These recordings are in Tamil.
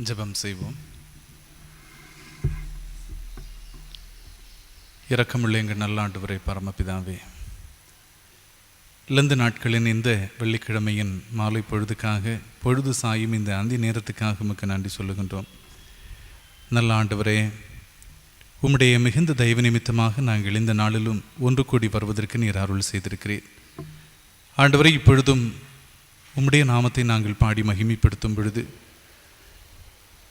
ஜெபம் செய்வோம். இரக்கமுள்ள எங்கள் நல்ல ஆண்டவரே, பரமபிதாவே, லந்து நாட்களின் இந்த வெள்ளிக்கிழமையின் மாலை பொழுது சாயும் இந்த அந்தி நேரத்துக்காக உமக்கு நன்றி சொல்லுகின்றோம். நல்ல ஆண்டவரே, உம்முடைய மிகுந்த தயவு நிமித்தமாக நாங்கள் இந்த நாளிலும் ஒன்று கூடி வருவதற்கு நீர் அருள் செய்திருக்கிறீர். ஆண்டவரே, இப்பொழுதும் உம்முடைய நாமத்தை நாங்கள் பாடி மகிமைப்படுத்தும் பொழுது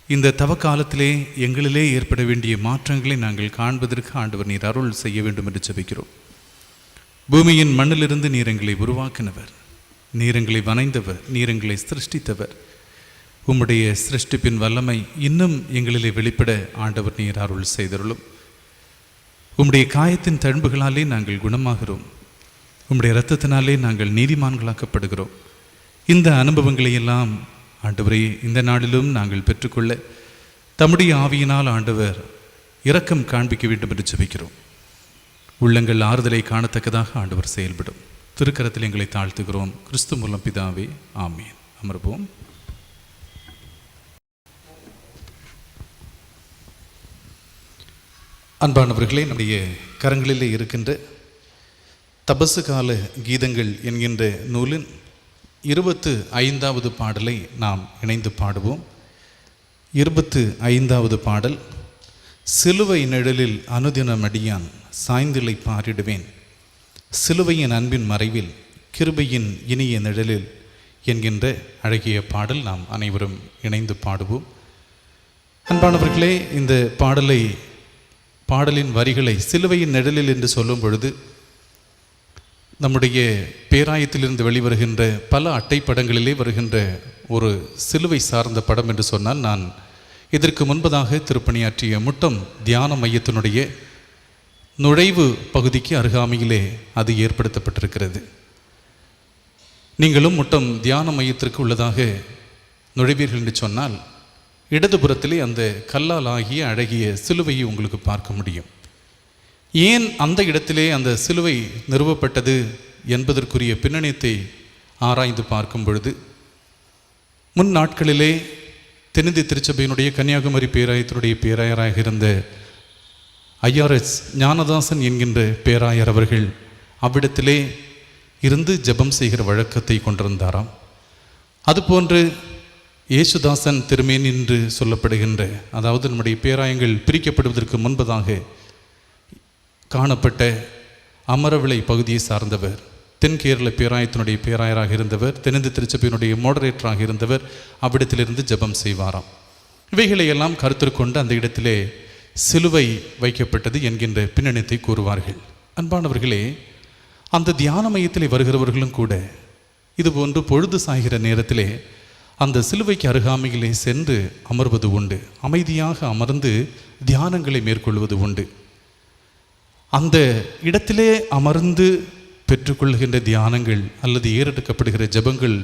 இந்த தவக்காலத்திலே எங்களிலே ஏற்பட வேண்டிய மாற்றங்களை நாங்கள் காண்பதற்கு ஆண்டவர் நீர் அருள் செய்ய வேண்டும் என்று ஜெபிக்கிறோம். பூமியின் மண்ணிலிருந்து நீர் எங்களை உருவாக்கினவர், நீர் எங்களை வணைந்தவர், நீர் எங்களை சிருஷ்டித்தவர். உம்முடைய சிருஷ்டிப்பின் வல்லமை இன்னும் எங்களிலே வெளிப்பட ஆண்டவர் நீர் அருள் செய்தருளும். உம்முடைய காயத்தின் தழும்புகளாலே நாங்கள் குணமாகிறோம், உம்முடைய இரத்தத்தினாலே நாங்கள் நீதிமான்களாக்கப்படுகிறோம். இந்த அனுபவங்களை எல்லாம் ஆண்டவரே இந்த நாளிலும் நாங்கள் பெற்றுக்கொள்ள தம்முடைய ஆவியினால் ஆண்டவர் இரக்கம் காண்பிக்க வேண்டும் என்று ஜெபிக்கிறோம். உள்ளங்கள் ஆறுதலை காணத்தக்கதாக ஆண்டவர் செயல்படும். திருக்கரத்தில் எங்களை தாழ்த்துகிறோம். கிறிஸ்து மூலம் பிதாவே, ஆமீன். அமர்வோம். அன்பானவர்களே, நம்முடைய கரங்களிலே இருக்கின்ற தபசு கால கீதங்கள் என்கின்ற நூலின் 25வது பாடலை நாம் இணைந்து பாடுவோம். 25வது பாடல். சிலுவை நிழலில் அனுதினம் அடியான் சாய்ந்திலை பாரிடுவேன், சிலுவையின் அன்பின் மறைவில் கிருபையின் இனிய நிழலில் என்கின்ற அழகிய பாடல் நாம் அனைவரும் இணைந்து பாடுவோம். அன்பானவர்களே, இந்த பாடலின் வரிகளை சிலுவையின் நிழலில் என்று சொல்லும் பொழுது நம்முடைய பேராயத்திலிருந்து வெளிவருகின்ற பல அட்டைப்படங்களிலே வருகின்ற ஒரு சிலுவை சார்ந்த படம் என்று சொன்னால், நான் இதற்கு முன்பதாக திருப்பணியாற்றிய முட்டம் தியான மையத்தினுடைய நுழைவு பகுதிக்கு அருகாமையிலே அது ஏற்படுத்தப்பட்டிருக்கிறது. நீங்களும் முட்டம் தியான மையத்திற்கு உள்ளதாக நுழைவீர்கள் என்று சொன்னால், இடதுபுறத்திலே அந்த கல்லால் ஆகிய அழகிய சிலுவையை உங்களுக்கு பார்க்க முடியும். ஏன் அந்த இடத்திலே அந்த சிலுவை நிறுவப்பட்டது என்பதற்குரிய பின்னணியத்தை ஆராய்ந்து பார்க்கும் பொழுது, முன் நாட்களிலே தென்னிந்திய திருச்சபையினுடைய கன்னியாகுமரி பேராயத்தினுடைய பேராயராக இருந்த IRS ஞானதாசன் என்கின்ற பேராயர் அவர்கள் அவ்விடத்திலே இருந்து ஜெபம் செய்கிற வழக்கத்தை கொண்டிருந்தாராம். அதுபோன்று ஏசுதாசன் திருமேனி என்று சொல்லப்படுகின்ற, அதாவது நம்முடைய பேராயங்கள் பிரிக்கப்படுவதற்கு முன்பதாக காணப்பட்ட அமரவிளை பகுதியை சார்ந்தவர், தென் கேரள பேராயத்தினுடைய பேராயராக இருந்தவர், தென்னிந்திய திருச்சபையினுடைய மோடரேட்டராக இருந்தவர் அவ்விடத்திலிருந்து ஜெபம் செய்வாராம். இவைகளை எல்லாம் கருத்திற்கொண்டு அந்த இடத்திலே சிலுவை வைக்கப்பட்டது என்கின்ற பின்னணியத்தை கூறுவார்கள். அன்பானவர்களே, அந்த தியான மையத்திலே வருகிறவர்களும் கூட இதுபோன்று பொழுது சாய்கிற நேரத்திலே அந்த சிலுவைக்கு அருகாமையிலே சென்று அமர்வது உண்டு, அமைதியாக அமர்ந்து தியானங்களை மேற்கொள்வது உண்டு. அந்த இடத்திலே அமர்ந்து பெற்றுக்கொள்கின்ற தியானங்கள் அல்லது ஏறெடுக்கப்படுகிற ஜெபங்கள்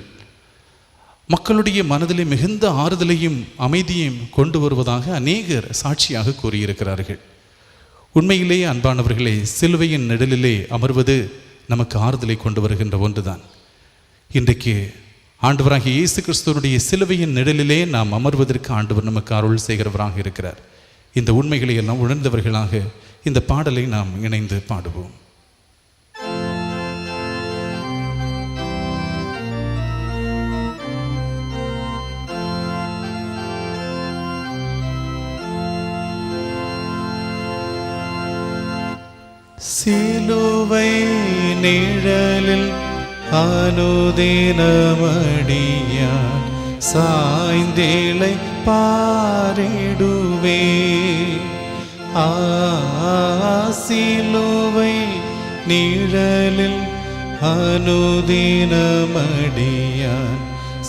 மக்களுடைய மனதிலே மிகுந்த ஆறுதலையும் அமைதியையும் கொண்டு வருவதாக அநேகர் சாட்சியாக கூறியிருக்கிறார்கள். உண்மையிலேயே அன்பானவர்களே, சிலுவையின் நிழலிலே அமர்வது நமக்கு ஆறுதலை கொண்டு வருகின்ற ஒன்றுதான். இன்றைக்கு ஆண்டவராகிய இயேசு கிறிஸ்துவனுடைய சிலுவையின் நிழலிலே நாம் அமர்வதற்கு ஆண்டவர் நமக்கு அருள் செய்கிறவராக இருக்கிறார். இந்த உண்மைகளை எல்லாம் உணர்ந்தவர்களாக இந்த பாடலை நாம் இணைந்து பாடுவோம். சிலுவை நிழலில் அனுதினமடியான் சாய்ந்திலை பாரிடுவே, சிலுவை நிழலில் அனுதினமடியான்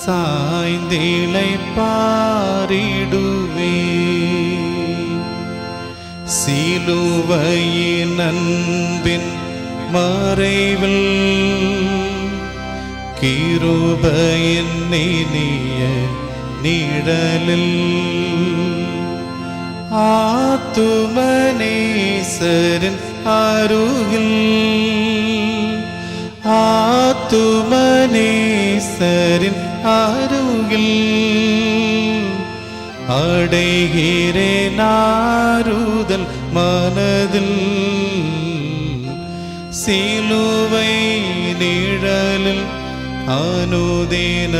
சாய்ந்திலை பாரிடுவே, சிலுவையின் அன்பின் மறைவில் கிருபையின் இனிய நிழலில் ஆத்துமனேசரின் அருகில், ஆத்துமனேசரின் அருகில் அடைகிறேன் ஆறுதல் மனதில். சிலுவை நிழலில் அனுதினமடியான்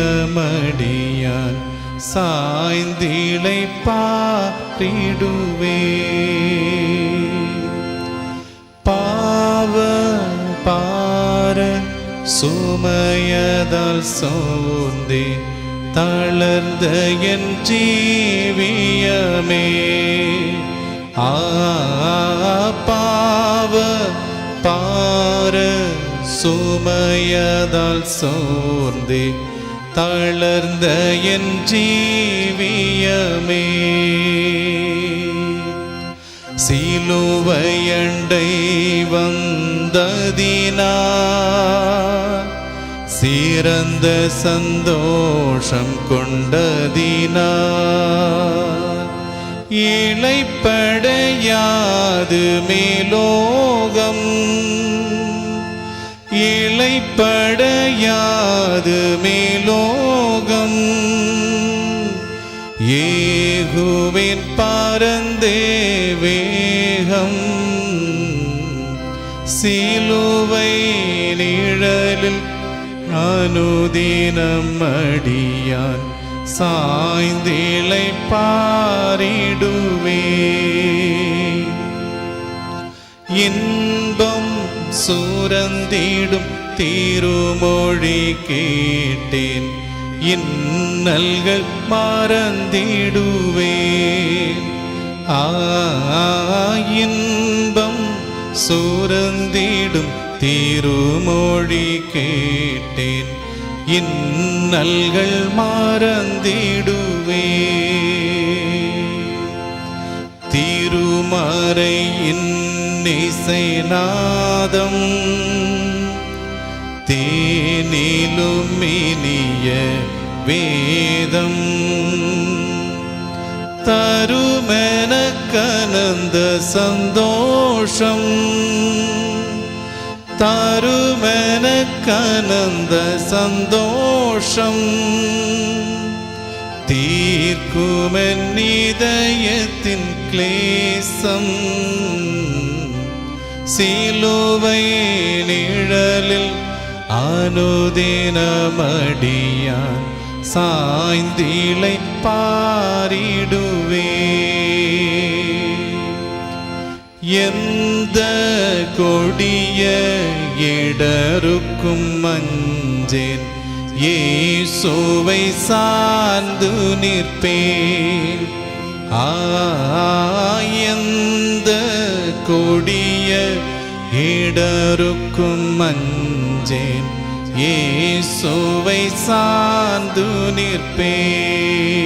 சாய்ந்திளைப்பாரிடுவேன். பாவ பார சுமையதால் சோர்ந்தே தளர்ந்த என் ஜீவியமே, பாவ பார சுமையதால் சோர்ந்தே தளர்ந்த என் ஜீவியமே, சிலுவையண்டை வந்ததினார் சிறந்த சந்தோஷம் கொண்டதினார், இளைப்படையாது மேலோகம், இளைப்படையாது மேலோகம், ஏகுவின் பரந்தே வேகம், சிலுவை நிழலில் அனுதினம் அடியான் சாய்ந்திளைப்பாரிடுவேன். இன்பம் சுரந்திடும் திருமொழி கேட்டேன், இன்னல்கள் மறந்திடுவேன். இன்பம் சுரந்திடும் திருமொழி கேட்டேன், இன்னல்கள் மறந்திடுவேன். திருமறையின் இசைநாதம் தேனிலும் இனிய வேதம், தருமெனக்கனந்த சந்தோஷம், தருமெனக்கனந்த சந்தோஷம், தீர்க்குமென் இதயத்தின் கிளேசம், சிலுவை நிழலில் அனுதினமடியான் சாய்ந்திளைப்பாரிடுவேன். எந்த கொடிய இடருக்கும் மஞ்சேன், இயேசுவை சார்ந்து நிற்பேன். எந்த கொடிய இடருக்கும் மஞ்சேன், இயேசுவை சார்ந்து நிற்பேன்.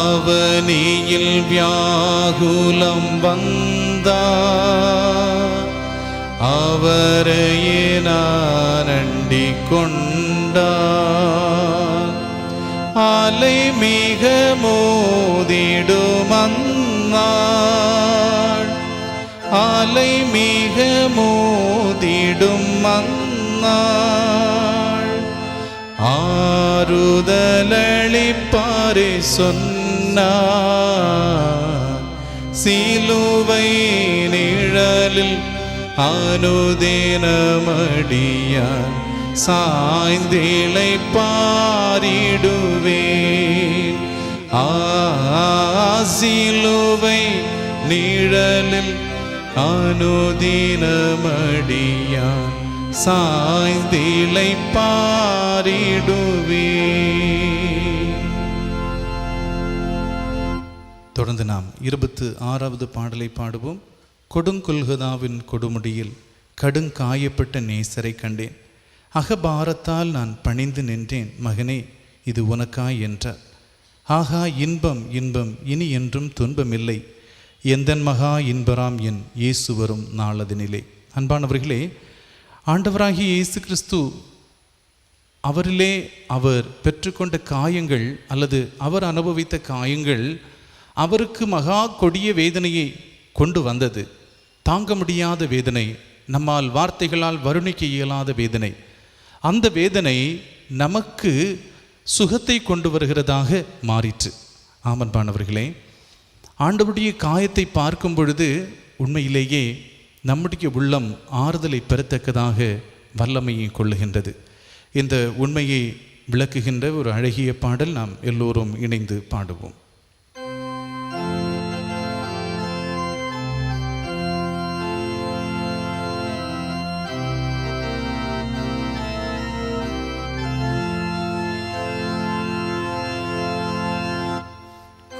அவனியில் வியாகுலம் வந்தார், அவரையே நான் அண்டிக் கொண்டார். அலை மிக மோதிடும் அந்நாள், அலை மிக மோதிடும் அந்நாள், ஆறுதலளிப்பாரே சொன்னார். சிலுவை நிழலில் அனுதினமடியான் சாய்ந்திளைப்பாரிடுவேன். சிலுவை நிழலில் அனுதினமடியான் சாய்ந்திளைப்பாரிடுவேன். தொடர்ந்து நாம் 26வது பாடலை பாடுவோம். கொடுங்கொல்கதாவின் கொடுமுடியில் கடுங்காயப்பட்ட நேசரை கண்டேன், அகபாரத்தால் நான் பணிந்து நின்றேன், மகனே இது உனக்காய் என்றார். ஆகா இன்பம் இன்பம், இனி என்றும் துன்பமில்லை, எந்தன் மகா இன்பராம் என் இயேசு வரும் நாளதினிலே. அன்பானவர்களே, ஆண்டவராகிய இயேசு கிறிஸ்து அவரிலே அவர் பெற்றுக்கொண்ட காயங்கள் அல்லது அவர் அனுபவித்த காயங்கள் அவருக்கு மகா கொடிய வேதனையை கொண்டு வந்தது. தாங்க முடியாத வேதனை, நம்மால் வார்த்தைகளால் வர்ணிக்க இயலாத வேதனை. அந்த வேதனை நமக்கு சுகத்தை கொண்டு வருகிறதாக மாறிற்று. ஆமன்பானவர்களே, ஆண்டவருடைய காயத்தை பார்க்கும் பொழுது உண்மையிலேயே நம்முடைய உள்ளம் ஆறுதலை பெறத்தக்கதாக வல்லமையை கொள்ளுகின்றது. இந்த உண்மையை விளக்குகின்ற ஒரு அழகிய பாடல் நாம் எல்லோரும் இணைந்து பாடுவோம்.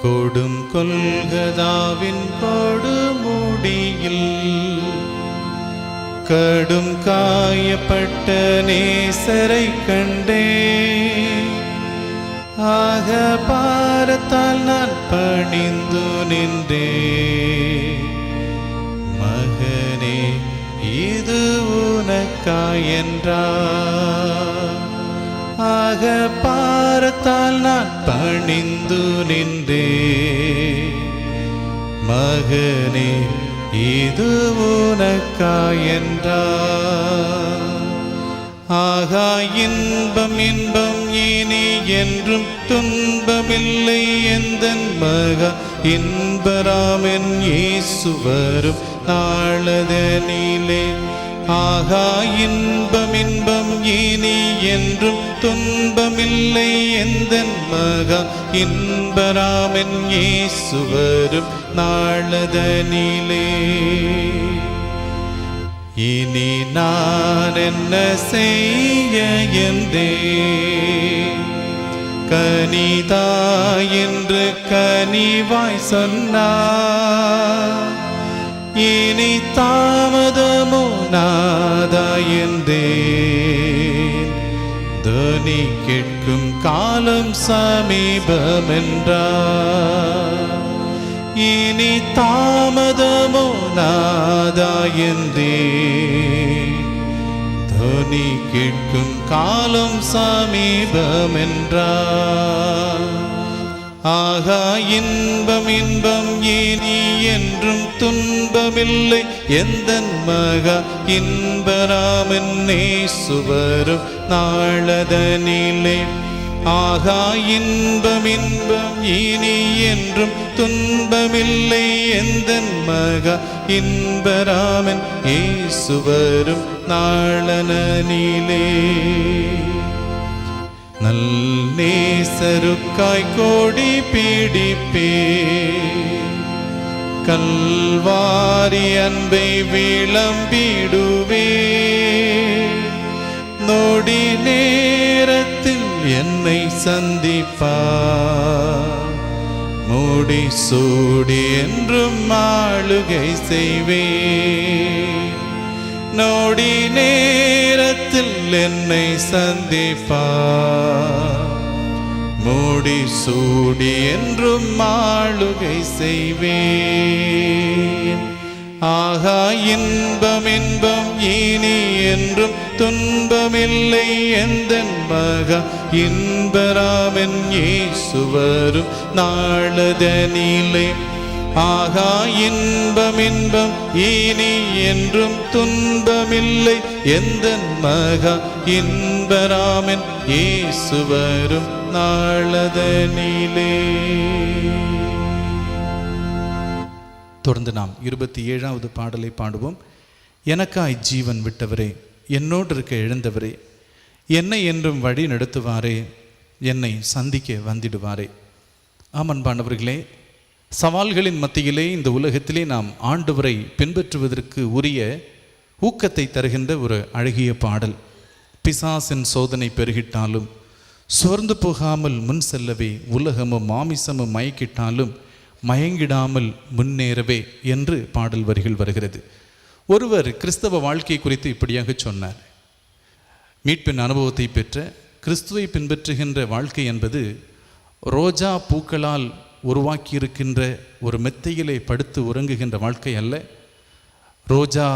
கொடும் கொல்கதாவின் கொடுமுடியில் கடும் காயப்பட்ட நேசரை கண்டே, ஆக பாரத்தால் நான் பணிந்து நின்றே. மகனே, இது உனக்காயென்றார். ஆக பாரத்தால் நான் பணிந்து நின்றே. மகனே, இது உனக்காயென்றார். ஆகா இன்பம் இன்பம் இனி என்றும் துன்பமில்லை எந்தன் மகா இன்பராமன் இயேசு வரும் நாளதனிலே. ஆகா இன்பம் இன்பம் இனி என்றும் துன்பமில்லை எந்தன் மகா இன்பராமன் இயேசு வரும் நாளதனிலே. இனி நான் என்ன செய்ய என்றே கனிதா என்று கனிவாய் சொன்னார். இனி தாமதமோ நாதா என்றே துனி கேட்கும் காலம் சமீபமென்றார். இனி தாமதமோ நாதா என்றே துனி கேட்கும் காலம் சமீபமென்றார். ஆகா இன்பம் இன்பம் இனி என்றும் துன்பமில்லை எந்தன் மகா இன்பராமன் இயேசு வரும் நாளதனிலே. ஆகா இன்பம் இன்பம் இனி என்றும் துன்பமில்லை எந்தன் மகா இன்பராமன் இயேசு வரும் நாளதனிலே. நல் நேசருக்காய் கோடி பிடிப்பே கல்வாரி அன்பை விளம்பிடுவே. நொடி நேரத்தில் என்னை சந்திப்பா மூடி சூடி என்றும் ஆளுகை செய்வே. நொடி நேரத்தில் என்னை சந்திப்பா மூடி சூடி என்றும் ஆளுகை செய்வேன். ஆகா இன்பம் இன்பம் இனி என்றும் துன்பமில்லை எந்தன் மகா இன்பராமன் இயேசு வரும் நாளதனிலே. ஆகா இன்பம் இன்பம் இனி என்றும் துன்பமில்லை எந்தன் மகா இன்பராமன் இயேசு வரும் நாளதனிலே. தொடர்ந்து நாம் 27வது பாடலை பாடுவோம். எனக்காய் ஜீவன் விட்டவரே, என்னோடு இருக்க எழுந்தவரே, என்னை என்றும் வழி நடத்துவாரே, என்னை சந்திக்க வந்திடுவாரே. ஆமன்பானவர்களே, சவால்களின் மத்தியிலே இந்த உலகத்திலே நாம் ஆண்டவரை பின்பற்றுவதற்கு உரிய ஊக்கத்தை தருகின்ற ஒரு அழகிய பாடல். பிசாசின் சோதனை பெருகிட்டாலும் சோர்ந்து போகாமல் முன் செல்லவே, உலகமும் மாமிசமும் மயக்கிட்டாலும் மயங்கிடாமல் முன்னேறவே என்று பாடல் வரிகள் வருகிறது. ஒருவர் கிறிஸ்தவ வாழ்க்கை குறித்து இப்படியாக சொன்னார். மீட்பின் அனுபவத்தை பெற்ற கிறிஸ்துவை பின்பற்றுகின்ற வாழ்க்கை என்பது ரோஜா பூக்களால் உருவாக்கியிருக்கின்ற ஒரு மெத்தையிலே படுத்து உறங்குகின்ற வாழ்க்கை அல்ல, ரோஜா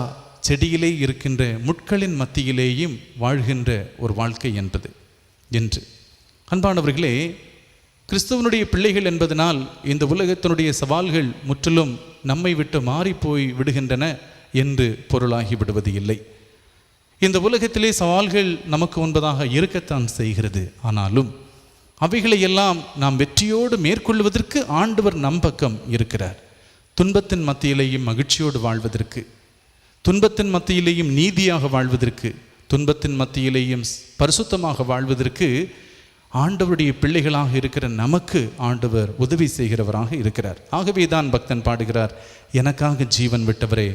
செடியிலே இருக்கின்ற முட்களின் மத்தியிலேயும் வாழ்கின்ற ஒரு வாழ்க்கை என்பது என்று. அன்பானவர்களே, கிறிஸ்துவனுடைய பிள்ளைகள் என்பதனால் இந்த உலகத்தினுடைய சவால்கள் முற்றிலும் நம்மை விட்டு மாறிப்போய் விடுகின்றன என்று பொருளாகி விடுவது இல்லை. இந்த உலகத்திலே சவால்கள் நமக்கு முன்பதாக இருக்கத்தான் செய்கிறது. ஆனாலும் அவைகளையெல்லாம் நாம் வெற்றியோடு மேற்கொள்வதற்கு ஆண்டவர் நம் பக்கம் இருக்கிறார். துன்பத்தின் மத்தியிலேயும் மகிழ்ச்சியோடு வாழ்வதற்கு, துன்பத்தின் மத்தியிலேயும் நீதியாக வாழ்வதற்கு, துன்பத்தின் மத்தியிலேயும் பரிசுத்தமாக வாழ்வதற்கு ஆண்டவருடைய பிள்ளைகளாக இருக்கிற நமக்கு ஆண்டவர் உதவி செய்கிறவராக இருக்கிறார். ஆகவே தான் பக்தன் பாடுகிறார், எனக்காக ஜீவன் விட்டவரே,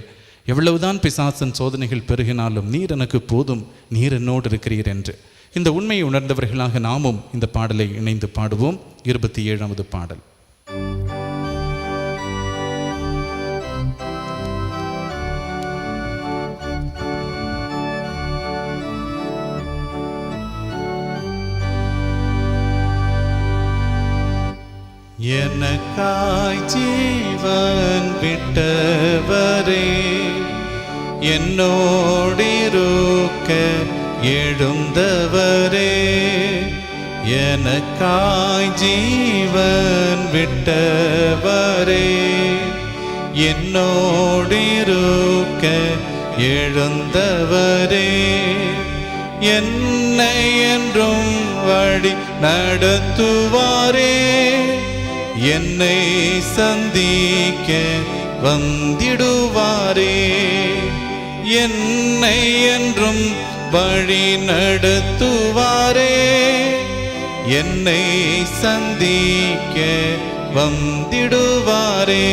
எவ்வளவுதான் பிசாசன் சோதனைகள் பெருகினாலும் நீர் எனக்கு போதும், நீர் என்னோடு இருக்கிறீர் என்று. இந்த உண்மையை உணர்ந்தவர்களாக நாமும் இந்த பாடலை இணைந்து பாடுவோம். 27வது பாடல். எனக்காய் ஜீவன் விட்டவரே, என்னோடிருக்க எழுந்தவரே, எனக்காய் ஜீவன் விட்டவரே, என்னோடிருக்க எழுந்தவரே, என்னை என்றும் வழி நடத்துவாரே, என்னை சந்திக்க வந்திடுவாரே, என்னை என்றும் வழி நடத்துவாரே, என்னை சந்திக்க வந்திடுவாரே.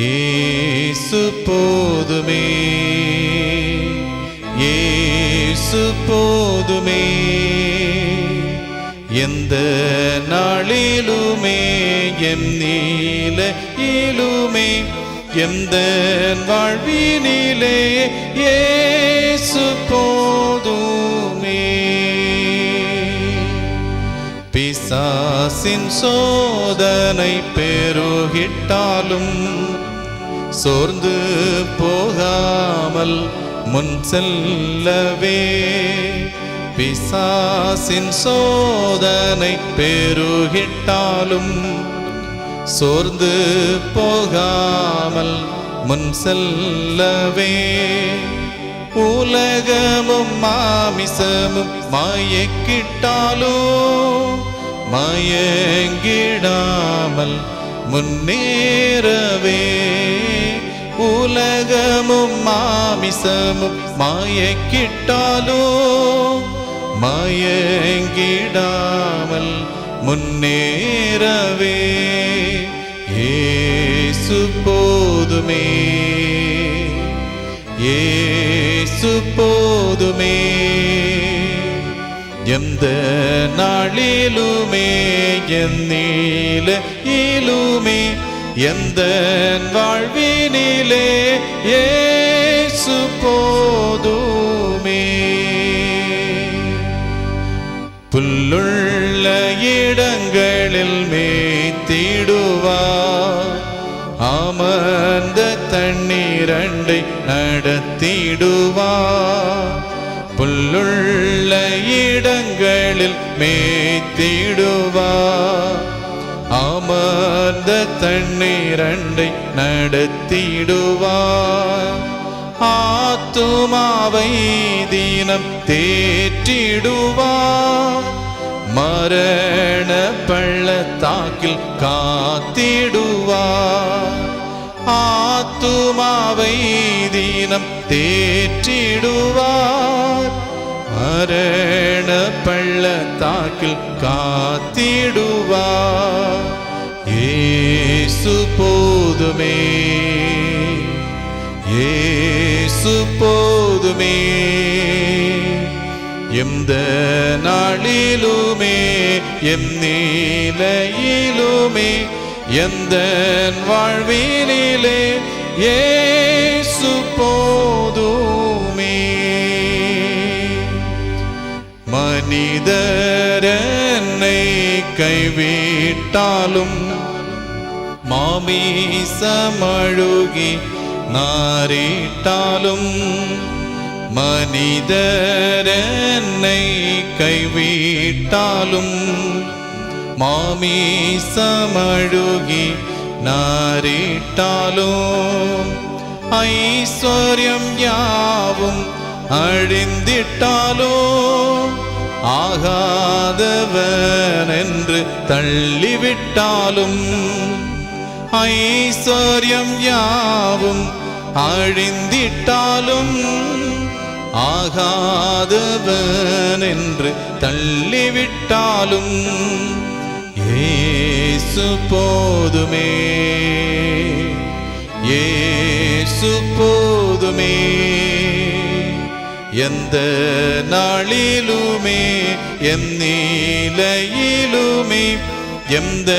இயேசு போதுமே, இயேசு போதுமே, எந்த நாளிலுமே எம் நீலையிலுமே, எந்த வாழ்வினிலே இயேசு போதுமே. பிசாசின் சோதனை பெருகிட்டாலும் சோர்ந்து போகாமல் முன் செல்லவே, பிசாசின் சோதனை பெருகிட்டாலும் சோர்ந்து போகாமல் முன் செல்லவே, உலகமும் மாமிசமும் மயக்கிட்டாலும் மயங்கிடாமல் முன்னேறவே, உலகமும் மாமிசமும் மயக்கிட்டாலும் மயங்கிடாமல் முன்னேறவே, இயேசு போதுமே, இயேசு போதுமே, எந்த நாளிலுமே என் நீலையிலுமே, எந்த வாழ்வினிலே இயேசு போதுமே. புல்லுள்ள இடங்களில் மேய்த்திடுவார், அமர்ந்த தண்ணீரண்டை நடத்திடுவார், புல்லுள்ள இடங்களில் மேய்த்திடுவார், அமர்ந்த தண்ணீரண்டை நடத்திடுவார், ஆத்துமாவை தினம் தேற்றிடுவார், மரண பள்ளத்தாக்கில் காத்திடுவார், ஆத்துமாவை தினம் தேற்றிடுவார், மரண பள்ளத்தாக்கில் காத்திடுவார். இயேசு போதுமே, இயேசு போதுமே, எந்த நாளிலுமே எம் நீலையிலுமே, எந்த வாழ்வினிலே இயேசு போதுமே. மனிதர் என்னை கைவிட்டாலும் மாமிசமழுகி நாரிட்டாலும், மனிதர் என்னை கைவிட்டாலும் மாமிசமழுகி நாரிட்டாலும், ஐஸ்வர்யம் யாவும் அழிந்திட்டாலும் ஆகாதவன் என்று தள்ளிவிட்டாலும் ஐஸ்வர்யம் யாவும் அழிந்திட்டாலும் ஆகாதவன் என்று தள்ளிவிட்டாலும் இயேசு போதுமே, இயேசு போதுமே. எந்த நாளிலுமே எந்நிலையிலுமே எந்த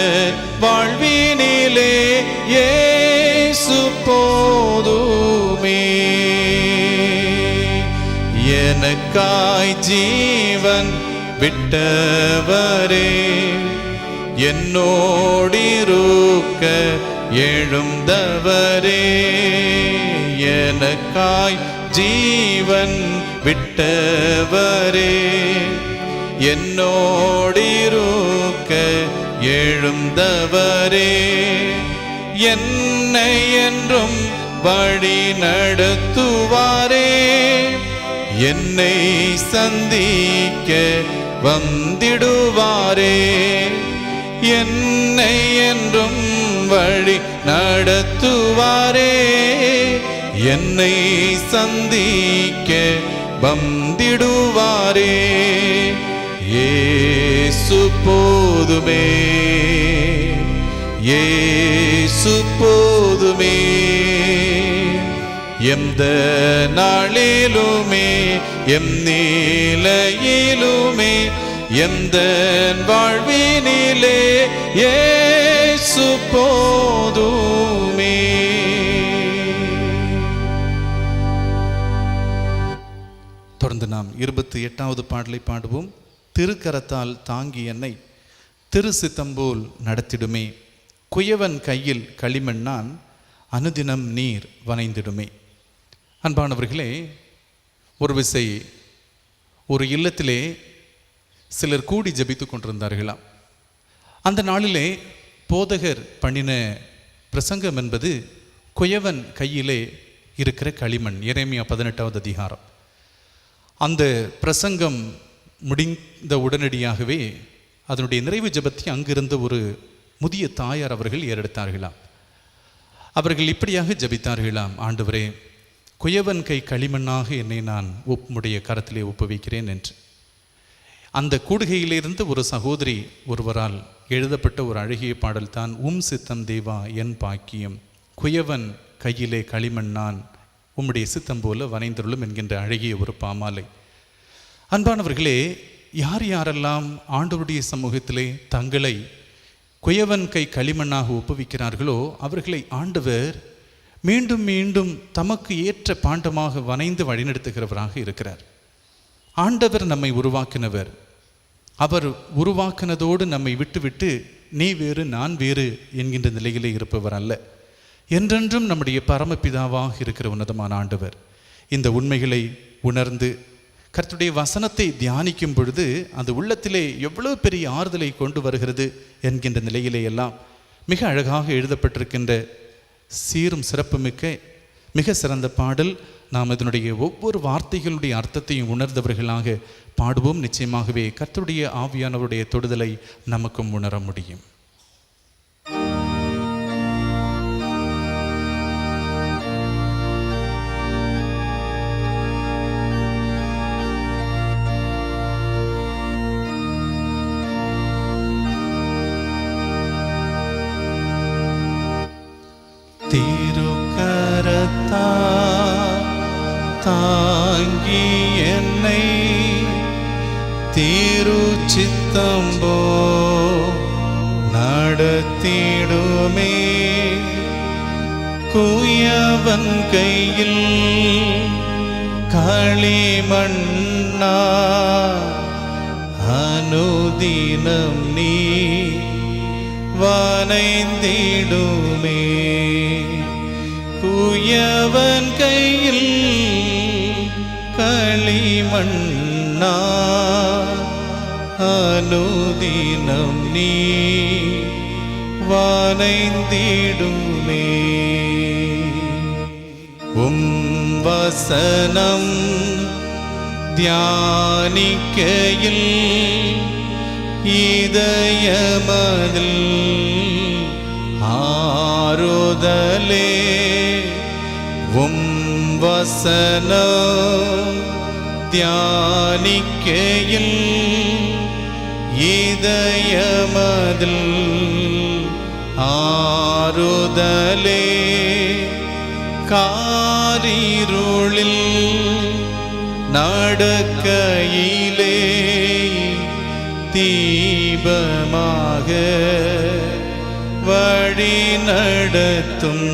வாழ்வினிலே இயேசு போதுமே. எனக்காய் ஜீவன் விட்டவரே, என்னோடிருக்க எழுந்தவரே, எனக்காய் ஜீவன் விட்டவரே, என்னோடிருக்க எழுந்தவரே, என்னை என்றும் வழி நடத்துவாரே, என்னை சந்திக்க வந்திடுவாரே, என்னை என்றும் வழி நடத்துவாரே, என்னை சந்திக்க வந்திடுவாரே. இயேசு போதுமே, இயேசு போதுமே. எந்த நாளிலுமே எந்நிலையிலுமே எந்த வாழ்வினிலே இயேசு போதுமே. தொடர்ந்து நாம் 28வது பாடலை பாடுவோம். திருக்கரத்தால் தாங்கி என்னை திரு சித்தம்போல் நடத்திடுமே, குயவன் கையில் களிமண்ணான் அனுதினம் நீர் வனைந்திடுமே. அன்பானவர்களே, ஒரு விசை ஒரு இல்லத்திலே சிலர் கூடி ஜபித்து கொண்டிருந்தார்களாம். அந்த நாளிலே போதகர் பண்ணின பிரசங்கம் என்பது குயவன் கையிலே இருக்கிற களிமண். எரேமியா 18வது அதிகாரம். அந்த பிரசங்கம் முடிந்த உடனடியாகவே அதனுடைய நிறைவு ஜபத்தை அங்கிருந்த ஒரு முதிய தாயார் அவர்கள் ஏறெடுத்தார்களாம். அவர்கள் இப்படியாக ஜபித்தார்களாம்: ஆண்டவரே, குயவன் கை களிமண்ணாக என்னை நான் உம்முடைய கரத்திலே ஒப்புவிக்கிறேன் என்று. அந்த கூடுகையிலிருந்து ஒரு சகோதரி ஒருவரால் எழுதப்பட்ட ஒரு அழகிய பாடல் தான் உம் சித்தம் தேவா என் பாக்கியம், குயவன் கையிலே களிமண் நான் உம்முடைய சித்தம் போல வனைந்துள்ளும் என்கின்ற அழகிய ஒரு பாமாலை. அன்பானவர்களே, யார் யாரெல்லாம் ஆண்டவருடைய சமூகத்திலே தங்களை குயவன் கை களிமண்ணாக ஒப்புவிக்கிறார்களோ அவர்களை ஆண்டவர் மீண்டும் மீண்டும் தமக்கு ஏற்ற பாண்டமாக வனைந்து வழிநடத்துகிறவராக இருக்கிறார். ஆண்டவர் நம்மை உருவாக்கினவர். அவர் உருவாக்கினதோடு நம்மை விட்டுவிட்டு நீ வேறு நான் வேறு என்கின்ற நிலையிலே இருப்பவர் அல்ல. என்றென்றும் நம்முடைய பரமபிதாவாக இருக்கிற உன்னதமான ஆண்டவர். இந்த உண்மைகளை உணர்ந்து கர்த்தருடைய வசனத்தை தியானிக்கும் பொழுது அந்த உள்ளத்திலே எவ்வளவு பெரிய ஆறுதலை கொண்டு வருகிறது என்கின்ற நிலையிலே எல்லாம் மிக அழகாக எழுதப்பட்டிருக்கின்ற சீரும் சிறப்புமிக்க மிக சிறந்த பாடல். நாம் இதனுடைய ஒவ்வொரு வார்த்தைகளுடைய அர்த்தத்தையும் உணர்ந்தவர்களாக பாடுவோம். நிச்சயமாகவே கர்த்தருடைய ஆவியானவருடைய தொடுதலை நமக்கும் உணர முடியும். தாங்கி என்னை திருச்சித்தம்போ நடத்திடுமே, குயவன் கையில் களிமண்ணா அனுதினம் நீ வனைந்திடுமே, குயவன் கையில் களிமண்ணா அனுதினம் நீ வனைந்திடுமே. உம் வசனம் தியானிக்கையில் இதயமதில் ஆறுதலே வசனம் தியானிக்கையில் இதயமதில் ஆறுதலே காரிருளில் நடக்கையிலே தீபமாக வழி நடத்தும்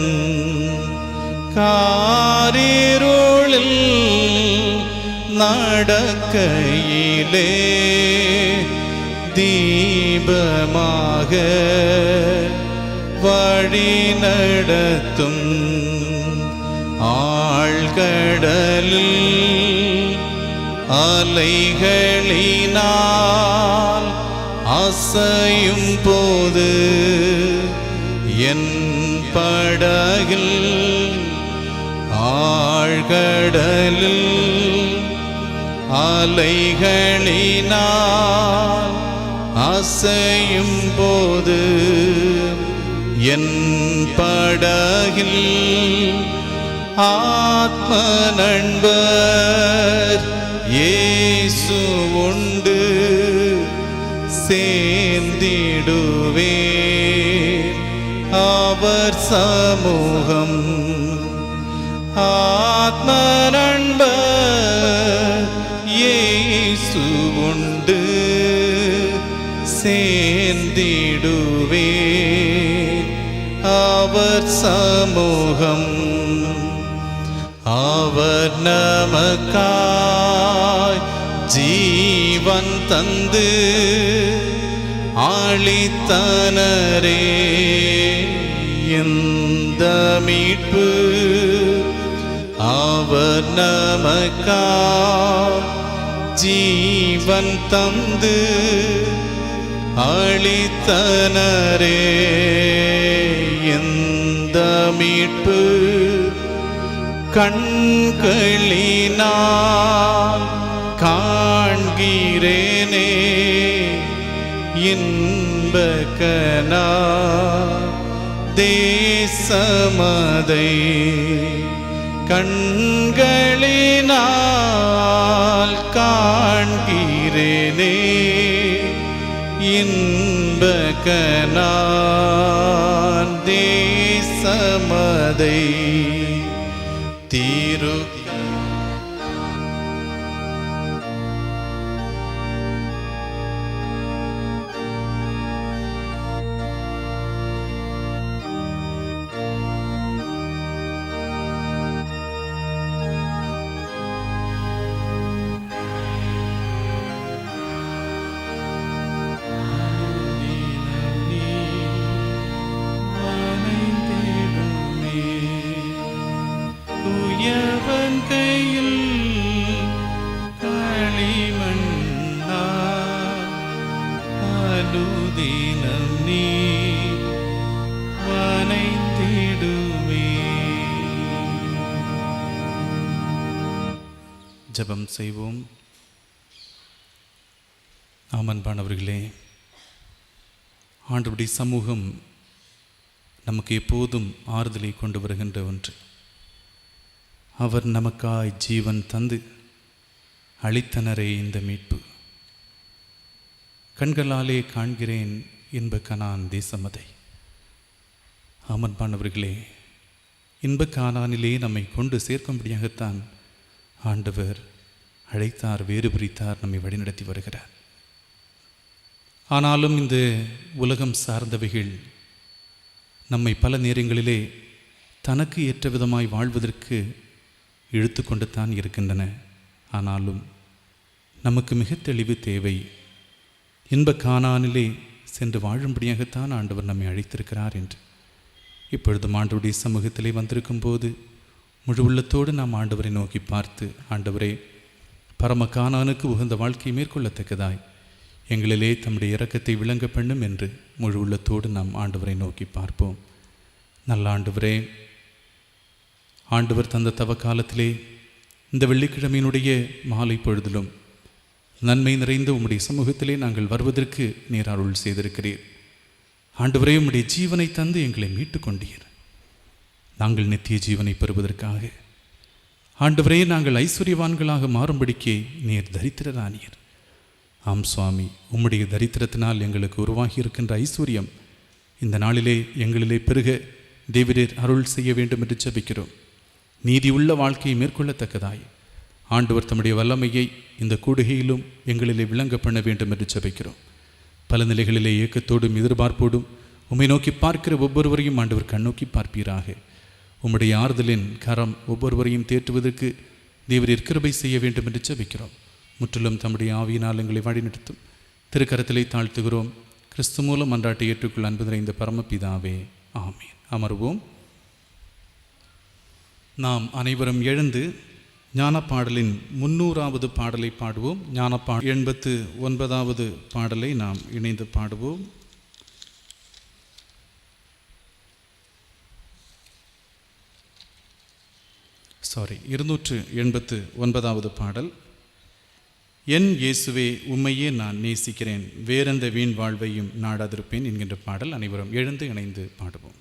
காரிருளில் நடக்கையிலே தீபமாக வழி நடத்தும் ஆழ்கடலில் அலைகளினால் அசையும் போது என் படகில் ஆழ்கடலில் அலைகளினால் அசையும் போது என் படகில் ஆத்ம நண்பர் இயேசு உண்டு சேர்ந்திடுவே அவர் சமூகம் ஆத்ம நண்பர் இயேசு உண்டு சேர்ந்திடுவே அவர் சமூகம் அவர் நமக்காய் ஜீவன் தந்து ஆழித்தனரே இந்த மீட்பு அவர் நமக்காய் ஜீவன் தந்து அளித்தனரே இந்த மீட்பு கண்களினால் காண்கிறேனே இன்பக்கனா தேசமதை கண்களினால் காண்கிறேனே இன்பக்கனா தேசமதை தீரு கையில் களிமண்ணா அனுதினம் நீ வனைந்திடுவே. ஜெபம் செய்வோம். அன்பானவர்களே, ஆண்டவருடைய சமூகம் நமக்கு எப்போதும் ஆறுதலை கொண்டு வருகின்ற ஒன்று. அவர் நமக்காய் ஜீவன் தந்து அளித்தனரே இந்த மீட்பு. கண்களாலே காண்கிறேன் இன்ப கனான் தேசமதை. அன்பானவர்களே, இன்ப கானானிலே நம்மை கொண்டு சேர்க்கும்படியாகத்தான் ஆண்டவர் அழைத்தார், வேறு பிரித்தார், நம்மை வழிநடத்தி வருகிறார். ஆனாலும் இந்த உலகம் சார்ந்தவைகள் நம்மை பல நேரங்களிலே தனக்கு ஏற்ற விதமாய் வாழ்வதற்கு இழுத்து கொண்டு தான் இருக்கின்றன. ஆனாலும் நமக்கு மிக தெளிவு தேவை. இன்ப கானானிலே சென்று வாழும்படியாகத்தான் ஆண்டவர் நம்மை அழைத்திருக்கிறார் என்று. இப்பொழுதும் ஆண்டவருடைய சமூகத்திலே வந்திருக்கும் போது முழு உள்ளத்தோடு நாம் ஆண்டவரை நோக்கி பார்த்து, ஆண்டவரே, பரம கானானுக்கு உகந்த வாழ்க்கையை மேற்கொள்ளத்தக்கதாய் எங்களிலே தம்முடைய இரக்கத்தை விளங்க பண்ணும் என்று முழு உள்ளத்தோடு நாம் ஆண்டவரை நோக்கி பார்ப்போம். நல்ல ஆண்டவரே, ஆண்டவர் தந்த தவ காலத்திலே இந்த வெள்ளிக்கிழமையினுடைய மாலை பொழுதிலும் நன்மை நிறைந்த உம்முடைய சமூகத்திலே நாங்கள் வருவதற்கு நீர் அருள் செய்திருக்கிறீர். ஆண்டவரே, உம்முடைய ஜீவனை தந்து எங்களை மீட்டு கொண்டீர். நாங்கள் நித்திய ஜீவனை பெறுவதற்காக ஆண்டவரே, நாங்கள் ஐஸ்வர்யவான்களாக மாறும்படிக்கே நீர் தரித்திரரானீர். ஆம் சுவாமி, உம்முடைய தரித்திரத்தினால் எங்களுக்கு உருவாகி இருக்கின்ற ஐஸ்வர்யம் இந்த நாளிலே எங்களிலே பெருக தேவரீர் அருள் செய்ய வேண்டும் என்று ஜெபிக்கிறோம். நீதி உள்ள வாழ்க்கையை மேற்கொள்ளத்தக்கதாய் ஆண்டவர் தம்முடைய வல்லமையை இந்த கூடுகையிலும் எங்களிலே விளங்க பண்ண வேண்டும் என்று ஜெபிக்கிறோம். பல நிலைகளிலே ஏக்கத்தோடும் எதிர்பார்ப்போடும் உம்மை நோக்கி பார்க்கிற ஒவ்வொருவரையும் ஆண்டவர் கண்ணோக்கி பார்ப்பீராக. உம்முடைய ஆறுதலின் கரம் ஒவ்வொருவரையும் தேற்றுவதற்கு தேவரீர் கிருபை செய்ய வேண்டும் என்று ஜெபிக்கிறோம். முற்றிலும் தம்முடைய ஆவியினால் எங்களை வழிநடத்தும் திருக்கரத்திலே தாழ்த்துகிறோம். கிறிஸ்து மூலம் மன்றாட்டை ஏற்றுக்கொள்ள அன்பு நிறைந்த பரமபிதாவே, ஆமீன். அமர்வோம். நாம் அனைவரும் எழுந்து ஞானப்பாடலின் 300வது பாடலை பாடுவோம். ஞானப்பாடல் 89வது பாடலை நாம் இணைந்து பாடுவோம். சாரி 289வது பாடல். என் இயேசுவே, உம்மையே நான் நேசிக்கிறேன், வேறெந்த வீண் வாழ்வையும் நாடாதிருப்பேன் என்கின்ற பாடல். அனைவரும் எழுந்து இணைந்து பாடுவோம்.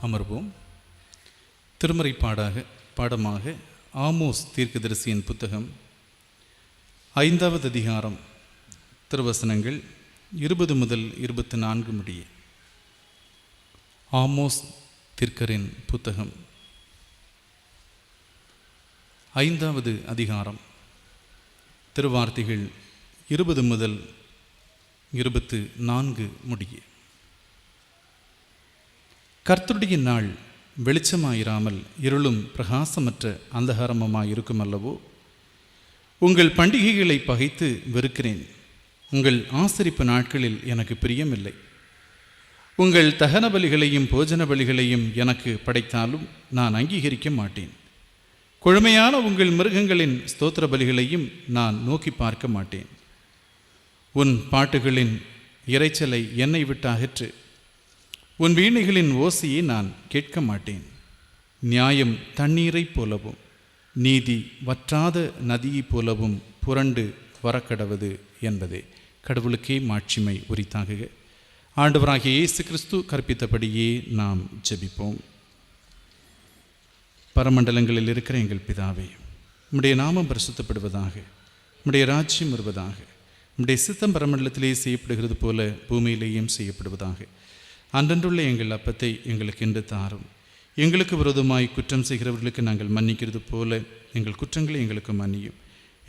அமர்வோம். திருமறை பாடமாக ஆமோஸ் தீர்க்கதரிசியின் புத்தகம் 5வது அதிகாரம் திருவசனங்கள் 20 முதல் 24 முடிய. ஆமோஸ் தீர்க்கரின் புத்தகம் 5வது அதிகாரம், திருவார்த்தைகள் 20 முதல் 24 முடிய. கர்த்தருடைய நாள் வெளிச்சமாயிராமல் இருளும் பிரகாசமற்ற அந்தகாரமுமாயிருக்கும் அல்லவோ? உங்கள் பண்டிகைகளை பகைத்து வெறுக்கிறேன். உங்கள் ஆசரிப்பு நாட்களில் எனக்கு பிரியமில்லை. உங்கள் தகன பலிகளையும் போஜன பலிகளையும் எனக்கு படைத்தாலும் நான் அங்கீகரிக்க மாட்டேன். கொழுமையான உங்கள் மிருகங்களின் ஸ்தோத்திர பலிகளையும் நான் நோக்கி பார்க்க மாட்டேன். உன் பாட்டுகளின் இரைச்சலை என்னை விட்டு அகற்று. உன் வீணைகளின் ஓசையை நான் கேட்க மாட்டேன். நியாயம் தண்ணீரைப் போலவும் நீதி வற்றாத நதியைப் போலவும் புரண்டு வரக்கடவது என்பதே. கடவுளுக்கே மாட்சிமை உரித்தாகுக. ஆண்டவராகிய இயேசு கிறிஸ்து கற்பித்தபடியே நாம் ஜெபிப்போம். பரமண்டலங்களில் இருக்கிற எங்கள் பிதாவே, உம்முடைய நாமம் பரிசுத்தப்படுவதாக, உம்முடைய ராஜ்யம் வருவதாக, உம்முடைய சித்தம் பரமண்டலத்திலே செய்யப்படுகிறது போல பூமியிலேயும் செய்யப்படுவதாக. அன்றன்றுள்ள எங்கள் அப்பத்தை எங்களுக்கு இன்று தாரும். எங்களுக்கு விரோதமாய் குற்றம் செய்கிறவர்களுக்கு நாங்கள் மன்னிக்கிறது போல எங்கள் குற்றங்களை எங்களுக்கு மன்னியும்.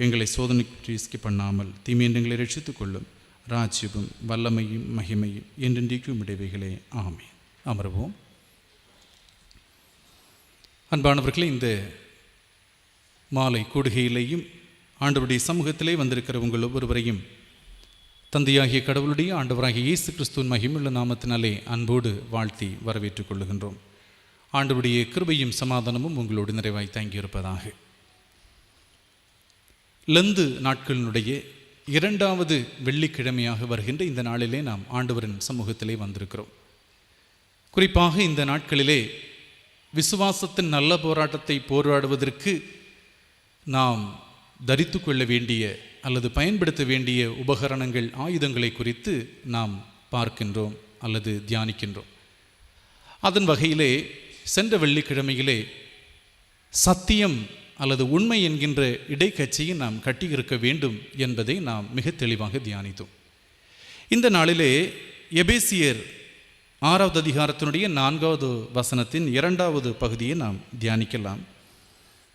எங்களை சோதனைக்கு பண்ணாமல் தீமையங்களை ரட்சித்துக் கொள்ளும். ராஜ்யமும் வல்லமையும் மகிமையும் என்றென்றைக்கும் இடைவைகளே. ஆமென். அமர்வோம். அன்பானவர்களே, இந்த மாலை கூடுகையிலேயும் ஆண்டவருடைய சமூகத்திலே வந்திருக்கிற உங்கள் ஒவ்வொருவரையும் தந்தையாகிய கடவுளுடைய ஆண்டவராகிய இயேசு கிறிஸ்துவின் மகிமையுள்ள நாமத்தினாலே அன்போடு வாழ்த்தி வரவேற்றுக் கொள்ளுகின்றோம். ஆண்டவருடைய கிருபையும் சமாதானமும் உங்களோடு நிறைவாய் தங்கியிருப்பதாக. லந்து நாட்களினுடைய 2வது வெள்ளிக்கிழமையாக வருகின்ற இந்த நாளிலே நாம் ஆண்டவரின் சமூகத்திலே வந்திருக்கிறோம். குறிப்பாக இந்த நாட்களிலே விசுவாசத்தின் நல்ல போராட்டத்தை போராடுவதற்கு நாம் தரித்து கொள்ள வேண்டிய அல்லது பயன்படுத்த வேண்டிய உபகரணங்கள், ஆயுதங்களை குறித்து நாம் பார்க்கின்றோம் அல்லது தியானிக்கின்றோம். அதன் வகையிலே சென்ற வெள்ளிக்கிழமையிலே சத்தியம் அல்லது உண்மை என்கின்ற இடைக்கட்சியை நாம் கட்டியிருக்க வேண்டும் என்பதை நாம் மிக தெளிவாக தியானித்தோம். இந்த நாளிலே எபேசியர் 6வது அதிகாரத்தினுடைய 4வது வசனத்தின் 2வது பகுதியை நாம் தியானிக்கலாம்.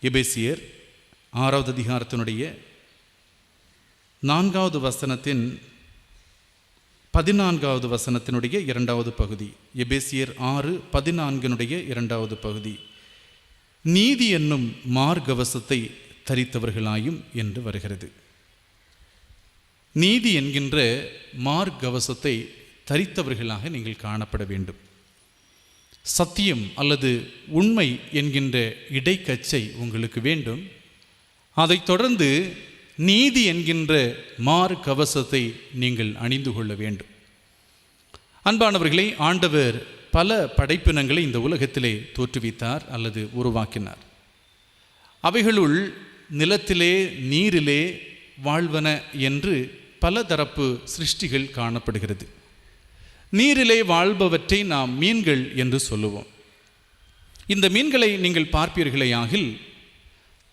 எபேசியர் 6வது அதிகாரத்தினுடைய 4வது வசனத்தின் 14வது வசனத்தினுடைய 2வது பகுதி. எபேசியர் 6:14 2வது பகுதி. நீதி என்னும் மார்கவசத்தை தரித்தவர்களாயும் என்று வருகிறது. நீதி என்கின்ற மார்கவசத்தை தரித்தவர்களாக நீங்கள் காணப்பட வேண்டும். சத்தியம் அல்லது உண்மை என்கின்ற இடைக்கச்சை உங்களுக்கு வேண்டும். அதைத் தொடர்ந்து நீதி என்கின்ற மார்கவசத்தை நீங்கள் அணிந்து கொள்ள வேண்டும். அன்பானவர்களே, ஆண்டவர் பல படைப்பினங்களை இந்த உலகத்திலே தோற்றுவித்தார் அல்லது உருவாக்கினார். அவைகளுள் நிலத்திலே, நீரிலே வாழ்வன என்று பல தரப்பு சிருஷ்டிகள் காணப்படுகிறது. நீரிலே வாழ்பவற்றை நாம் மீன்கள் என்று சொல்லுவோம். இந்த மீன்களை நீங்கள் பார்ப்பீர்களேயாகில்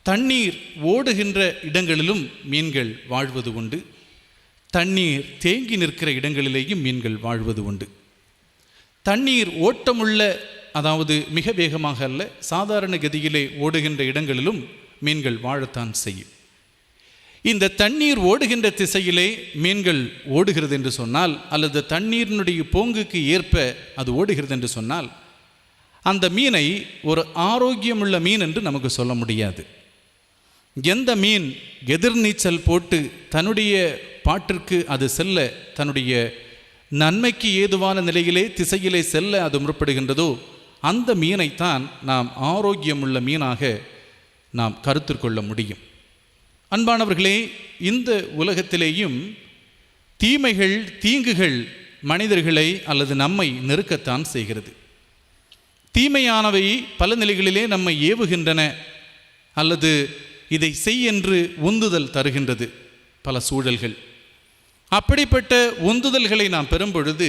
தண்ணீர் ஓடுகின்ற இடங்களிலும் மீன்கள் வாழ்வது உண்டு. தண்ணீர் தேங்கி நிற்கிற இடங்களிலேயும் மீன்கள் வாழ்வது உண்டு. தண்ணீர் ஓட்டமுள்ள, அதாவது மிக வேகமாக அல்ல, சாதாரண கதியிலே ஓடுகின்ற இடங்களிலும் மீன்கள் வாழத்தான் செய்யும். இந்த தண்ணீர் ஓடுகின்ற திசையிலே மீன்கள் ஓடுகிறது என்று சொன்னால், அல்லது தண்ணீரினுடைய போங்குக்கு ஏற்ப அது ஓடுகிறது என்று சொன்னால், அந்த மீனை ஒரு ஆரோக்கியமுள்ள மீன் என்று நமக்கு சொல்ல முடியாது. எந்த மீன் எதிர்நீச்சல் போட்டு தன்னுடைய பாட்டிற்கு அது செல்ல, தன்னுடைய நன்மைக்கு ஏதுவான நிலையிலே திசையிலே செல்ல அது முற்படுகின்றதோ, அந்த மீனைத்தான் நாம் ஆரோக்கியமுள்ள மீனாக நாம் கருத்திற்கொள்ள முடியும். அன்பானவர்களே, இந்த உலகத்திலேயும் தீமைகள், தீங்குகள் மனிதர்களை அல்லது நம்மை நெருக்கத்தான் செய்கிறது. தீமையானவை பல நிலைகளிலே நம்மை ஏவுகின்றன அல்லது இதை செய் என்று உந்துதல் தருகின்றது பல சூழல்கள். அப்படிப்பட்ட உந்துதல்களை நாம் பெறும் பொழுது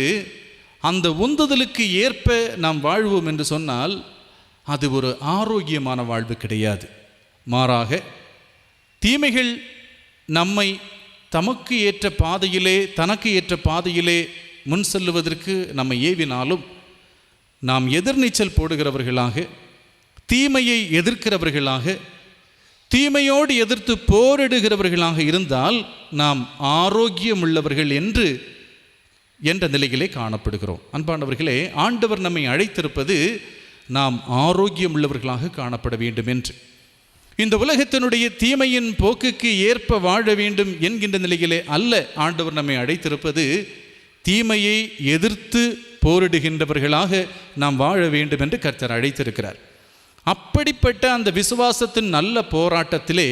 அந்த உந்துதலுக்கு ஏற்ப நாம் வாழ்வோம் என்று சொன்னால் அது ஒரு ஆரோக்கியமான வாழ்வு கிடையாது. மாறாக தீமைகள் நம்மை தமக்கு ஏற்ற பாதையிலே தனக்கு ஏற்ற பாதையிலே முன் செல்லுவதற்கு நம்ம ஏவினாலும் நாம் எதிர்நீச்சல் போடுகிறவர்களாக, தீமையை எதிர்க்கிறவர்களாக, தீமையோடு எதிர்த்து போரிடுகிறவர்களாக இருந்தால் நாம் ஆரோக்கியமுள்ளவர்கள் என்ற நிலையிலே காணப்படுகிறோம். அன்பானவர்களே, ஆண்டவர் நம்மை அழைத்திருப்பது நாம் ஆரோக்கியம் உள்ளவர்களாக காணப்பட வேண்டும் என்று. இந்த உலகத்தினுடைய தீமையின் போக்குக்கு ஏற்ப வாழ வேண்டும் என்கின்ற நிலையிலே அல்ல ஆண்டவர் நம்மை அழைத்திருப்பது, தீமையை எதிர்த்து போரிடுகின்றவர்களாக நாம் வாழ வேண்டும் என்று கர்த்தர் அழைத்திருக்கிறார். அப்படிப்பட்ட அந்த விசுவாசத்தின் நல்ல போராட்டத்திலே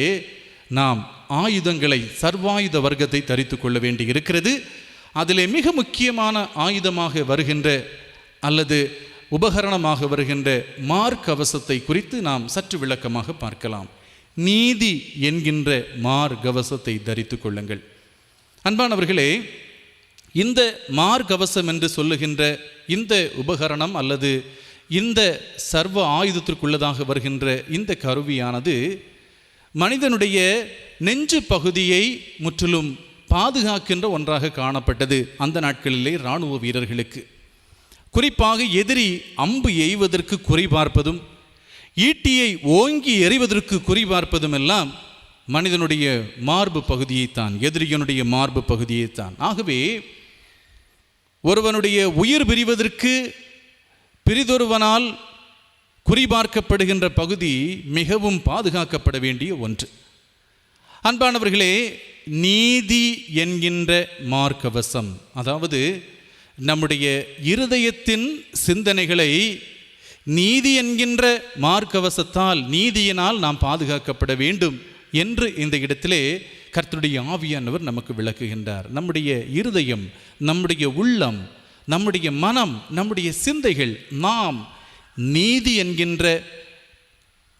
நாம் ஆயுதங்களை, சர்வாயுத வர்க்கத்தை தரித்து கொள்ள வேண்டி இருக்கிறது. அதிலே மிக முக்கியமான ஆயுதமாக வருகின்ற அல்லது உபகரணமாக வருகின்ற மார்க்கவசத்தை குறித்து நாம் சற்று விளக்கமாக பார்க்கலாம். நீதி என்கின்ற மார்க்கவசத்தை தரித்து கொள்ளுங்கள். அன்பானவர்களே, இந்த மார்க்கவசம் என்று சொல்லுகின்ற இந்த உபகரணம் அல்லது இந்த சர்வ ஆயுதத்திற்குள்ளதாக வருகின்ற இந்த கருவியானது மனிதனுடைய நெஞ்சு பகுதியை முற்றிலும் பாதுகாக்கின்ற ஒன்றாக காணப்பட்டது. அந்த நாட்களிலே இராணுவ வீரர்களுக்கு குறிப்பாக எதிரி அம்பு எய்வதற்கு குறிபார்ப்பதும், ஈட்டியை ஓங்கி எறிவதற்கு குறிபார்ப்பதும் எல்லாம் மனிதனுடைய மார்பு பகுதியைத்தான், எதிரியினுடைய மார்பு பகுதியைத்தான். ஆகவே ஒருவனுடைய உயிர் பிரிவதற்கு பிரிதொருவனால் குறிபார்க்கப்படுகின்ற பகுதி மிகவும் பாதுகாக்கப்பட வேண்டிய ஒன்று. அன்பானவர்களே, நீதி என்கின்ற மார்க்கவசம், அதாவது நம்முடைய இருதயத்தின் சிந்தனைகளை நீதி என்கின்ற மார்க்கவசத்தால், நீதியினால் நாம் பாதுகாக்கப்பட வேண்டும் என்று இந்த இடத்திலே கர்த்தருடைய ஆவியானவர் நமக்கு விளக்குகின்றார். நம்முடைய இருதயம், நம்முடைய உள்ளம், நம்முடைய மனம், நம்முடைய சிந்தைகள் நாம் நீதி என்கின்ற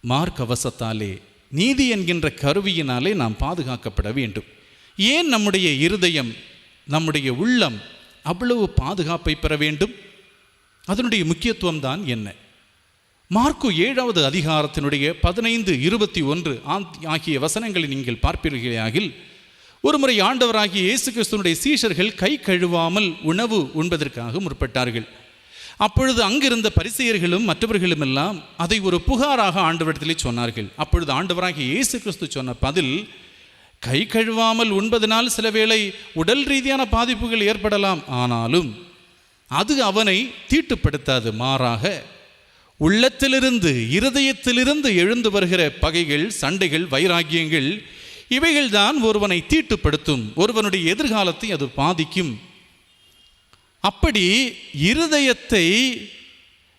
மார்க்கவசத்தாலே, நீதி என்கின்ற கருவியினாலே நாம் பாதுகாக்கப்பட வேண்டும். ஏன் நம்முடைய இருதயம், நம்முடைய உள்ளம் அவ்வளவு பாதுகாப்பை பெற வேண்டும்? அதனுடைய முக்கியத்துவம் தான் என்ன? மார்க்கு 7வது அதிகாரத்தினுடைய 15, 21 ஆகிய வசனங்களை நீங்கள் பார்ப்பீர்களாகில், ஒருமுறை ஆண்டவராகிய இயேசு கிறிஸ்துவினுடைய சீஷர்கள் கை கழுவாமல் உணவு உண்பதற்காக முற்பட்டார்கள். அப்பொழுது அங்கிருந்த பரிசேயர்களும் மற்றவர்களும் எல்லாம் அதை ஒரு புகாராக ஆண்டவரிடத்திலே சொன்னார்கள். அப்பொழுது ஆண்டவராகிய இயேசு கிறிஸ்து சொன்ன பதில், கை கழுவாமல் உண்பதனால் சில வேளை உடல் ரீதியான பாதிப்புகள் ஏற்படலாம், ஆனாலும் அது அவனை தீட்டுப்படுத்தாது. மாறாக உள்ளத்திலிருந்து, இருதயத்திலிருந்து எழுந்து வருகிற பகைகள், சண்டைகள், வைராக்கியங்கள், இவைகள்தான் ஒருவனை தீட்டுப்படுத்தும், ஒருவனுடைய எதிர்காலத்தை அது பாதிக்கும். அப்படி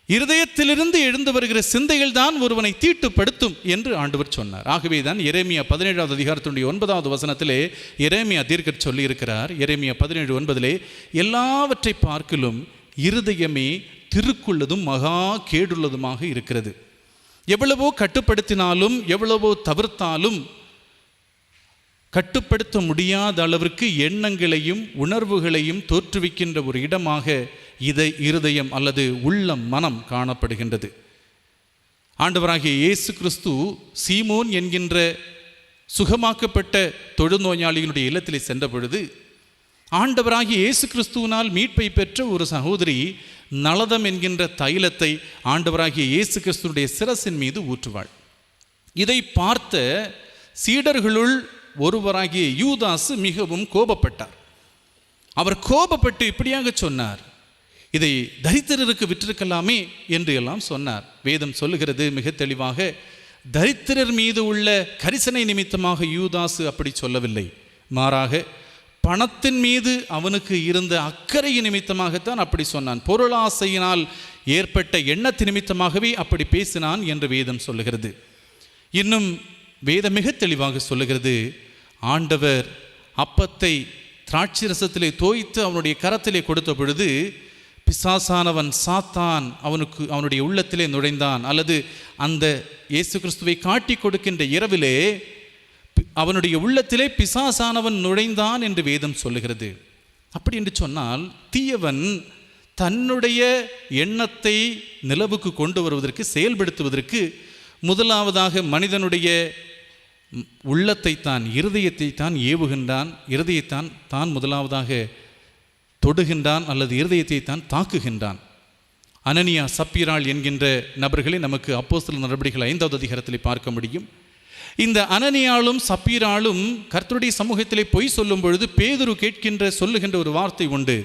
இருதயத்திலிருந்து எழுந்து வருகிற சிந்தைகள் தான் ஒருவனை தீட்டுப்படுத்தும் என்று ஆண்டவர் சொன்னார். ஆகவே தான் எரேமியா 17வது அதிகாரத்தினுடைய 9வது வசனத்திலே எரேமியா தீர்க்கர் சொல்லி இருக்கிறார். எரேமியா 17:9 எல்லாவற்றை பார்க்கிலும் இருதயமே திருக்குள்ளதும் மகா கேடுள்ளதுமாக இருக்கிறது. எவ்வளவோ கட்டுப்படுத்தினாலும் எவ்வளவோ தவிர்த்தாலும் கட்டுப்படுத்த முடியாத அளவிற்கு எண்ணங்களையும் உணர்வுகளையும் தோற்றுவிக்கின்ற ஒரு இடமாக இருதயம் அல்லது உள்ளம், மனம் காணப்படுகின்றது. ஆண்டவராகிய இயேசு கிறிஸ்து சீமோன் என்கின்ற சுகமாக்கப்பட்ட தொழுநோயாளியினுடைய இல்லத்திலே சென்ற பொழுது, ஆண்டவராகிய இயேசு கிறிஸ்துவினால் மீட்பை பெற்ற ஒரு சகோதரி நலதம் என்கின்ற தைலத்தை ஆண்டவராகிய இயேசு கிறிஸ்துடைய சிரசின் மீது ஊற்றுவாள். இதை பார்த்த சீடர்களுள் ஒருவராகிய யூதாசு மிகவும் கோபப்பட்டார். அவர் கோபப்பட்டு இப்படியாக சொன்னார், இதை தரித்திரருக்கு விற்றிருக்கலாமே என்று எல்லாம் சொன்னார். வேதம் சொல்லுகிறது மிக தெளிவாக, தரித்திரர் மீது உள்ள கரிசனை நிமித்தமாக யூதாசு அப்படி சொல்லவில்லை. மாறாக பணத்தின் மீது அவனுக்கு இருந்த அக்கறை நிமித்தமாகத்தான் அப்படி சொன்னான். பொருளாசையினால் ஏற்பட்ட எண்ணத்தின் நிமித்தமாகவே அப்படி பேசினான் என்று வேதம் சொல்லுகிறது. இன்னும் வேதம் மிக தெளிவாக சொல்லுகிறது, ஆண்டவர் அப்பத்தை திராட்சை ரசத்திலே தோய்த்து அவனுடைய கரத்திலே கொடுத்த பொழுது பிசாசானவன் சாத்தான் அவனுடைய உள்ளத்திலே நுழைந்தான். அல்லது அந்த இயேசு கிறிஸ்துவை காட்டி கொடுக்கின்ற இரவிலே அவனுடைய உள்ளத்திலே பிசாசானவன் நுழைந்தான் என்று வேதம் சொல்லுகிறது. அப்படி என்று சொன்னால், தீயவன் தன்னுடைய எண்ணத்தை நிலவுக்கு கொண்டு வருவதற்கு, செயல்படுத்துவதற்கு முதலாவதாக மனிதனுடைய உள்ளத்தை தான், இருதயத்தை தான் ஏவுகின்றான், இருதயத்தான் தான் முதலாவதாக தொடுகின்றான் அல்லது இருதயத்தை தான் தாக்குகின்றான். அனனியா சப்பீராள் என்கின்ற நபர்களை நமக்கு அப்போஸ்தலர் நடவடிக்கைகள் 5வது அதிகாரத்தில் பார்க்க முடியும். இந்த அனனியாளும் சப்பீராளும் கர்த்தருடைய சமூகத்திலே பொய் சொல்லும் பொழுது பேதுரு சொல்லுகின்ற ஒரு வார்த்தை உண்டு,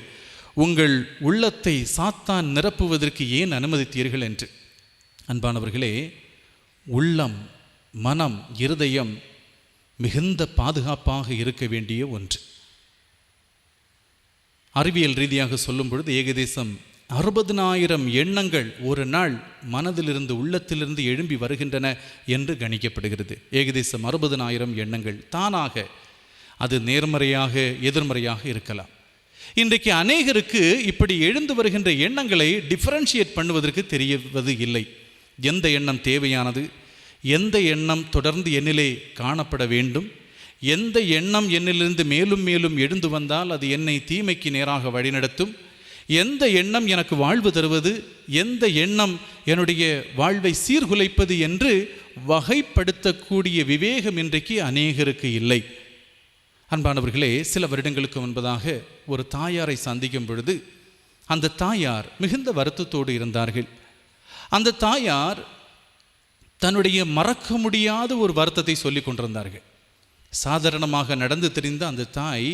உங்கள் உள்ளத்தை சாத்தான் நிரப்புவதற்கு ஏன் அனுமதித்தீர்கள் என்று. அன்பானவர்களே, உள்ளம், மனம், இருதயம் மிகுந்த பாதுகாப்பாக இருக்க வேண்டிய ஒன்று. அறிவியல் ரீதியாக சொல்லும் பொழுது ஏகதேசம் 60,000 எண்ணங்கள் ஒரு நாள் மனதிலிருந்து, உள்ளத்திலிருந்து எழும்பி வருகின்றன என்று கணிக்கப்படுகிறது. ஏகதேசம் 60,000 எண்ணங்கள் தானாக, அது நேர்மறையாக எதிர்மறையாக இருக்கலாம். இன்றைக்கு அநேகருக்கு இப்படி எழுந்து வருகின்ற எண்ணங்களை டிஃபரன்ஷியேட் பண்ணுவதற்கு தெரியவது இல்லை. எந்த எண்ணம் தேவையானது, எந்த எண்ணம் தொடர்ந்து என்னிலே காணப்பட வேண்டும், எந்த எண்ணம் என்னிலிருந்து மேலும் மேலும் எழுந்து வந்தால் அது என்னை தீமைக்கு நேராக வழிநடத்தும், எந்த எண்ணம் எனக்கு வாழ்வு தருவது, எந்த எண்ணம் என்னுடைய வாழ்வை சீர்குலைப்பது என்று வகைப்படுத்தக்கூடிய விவேகம் இன்றைக்கு அநேகருக்கு இல்லை. அன்பானவர்களே, சில வருடங்களுக்கு முன்பதாக ஒரு தாயாரை சந்திக்கும் பொழுது அந்த தாயார் மிகுந்த வருத்தத்தோடு இருந்தார்கள். அந்த தாயார் தன்னுடைய மறக்க முடியாத ஒரு வருத்தத்தை சொல்லி கொண்டிருந்தார்கள். சாதாரணமாக நடந்து தெரிந்த அந்த தாய்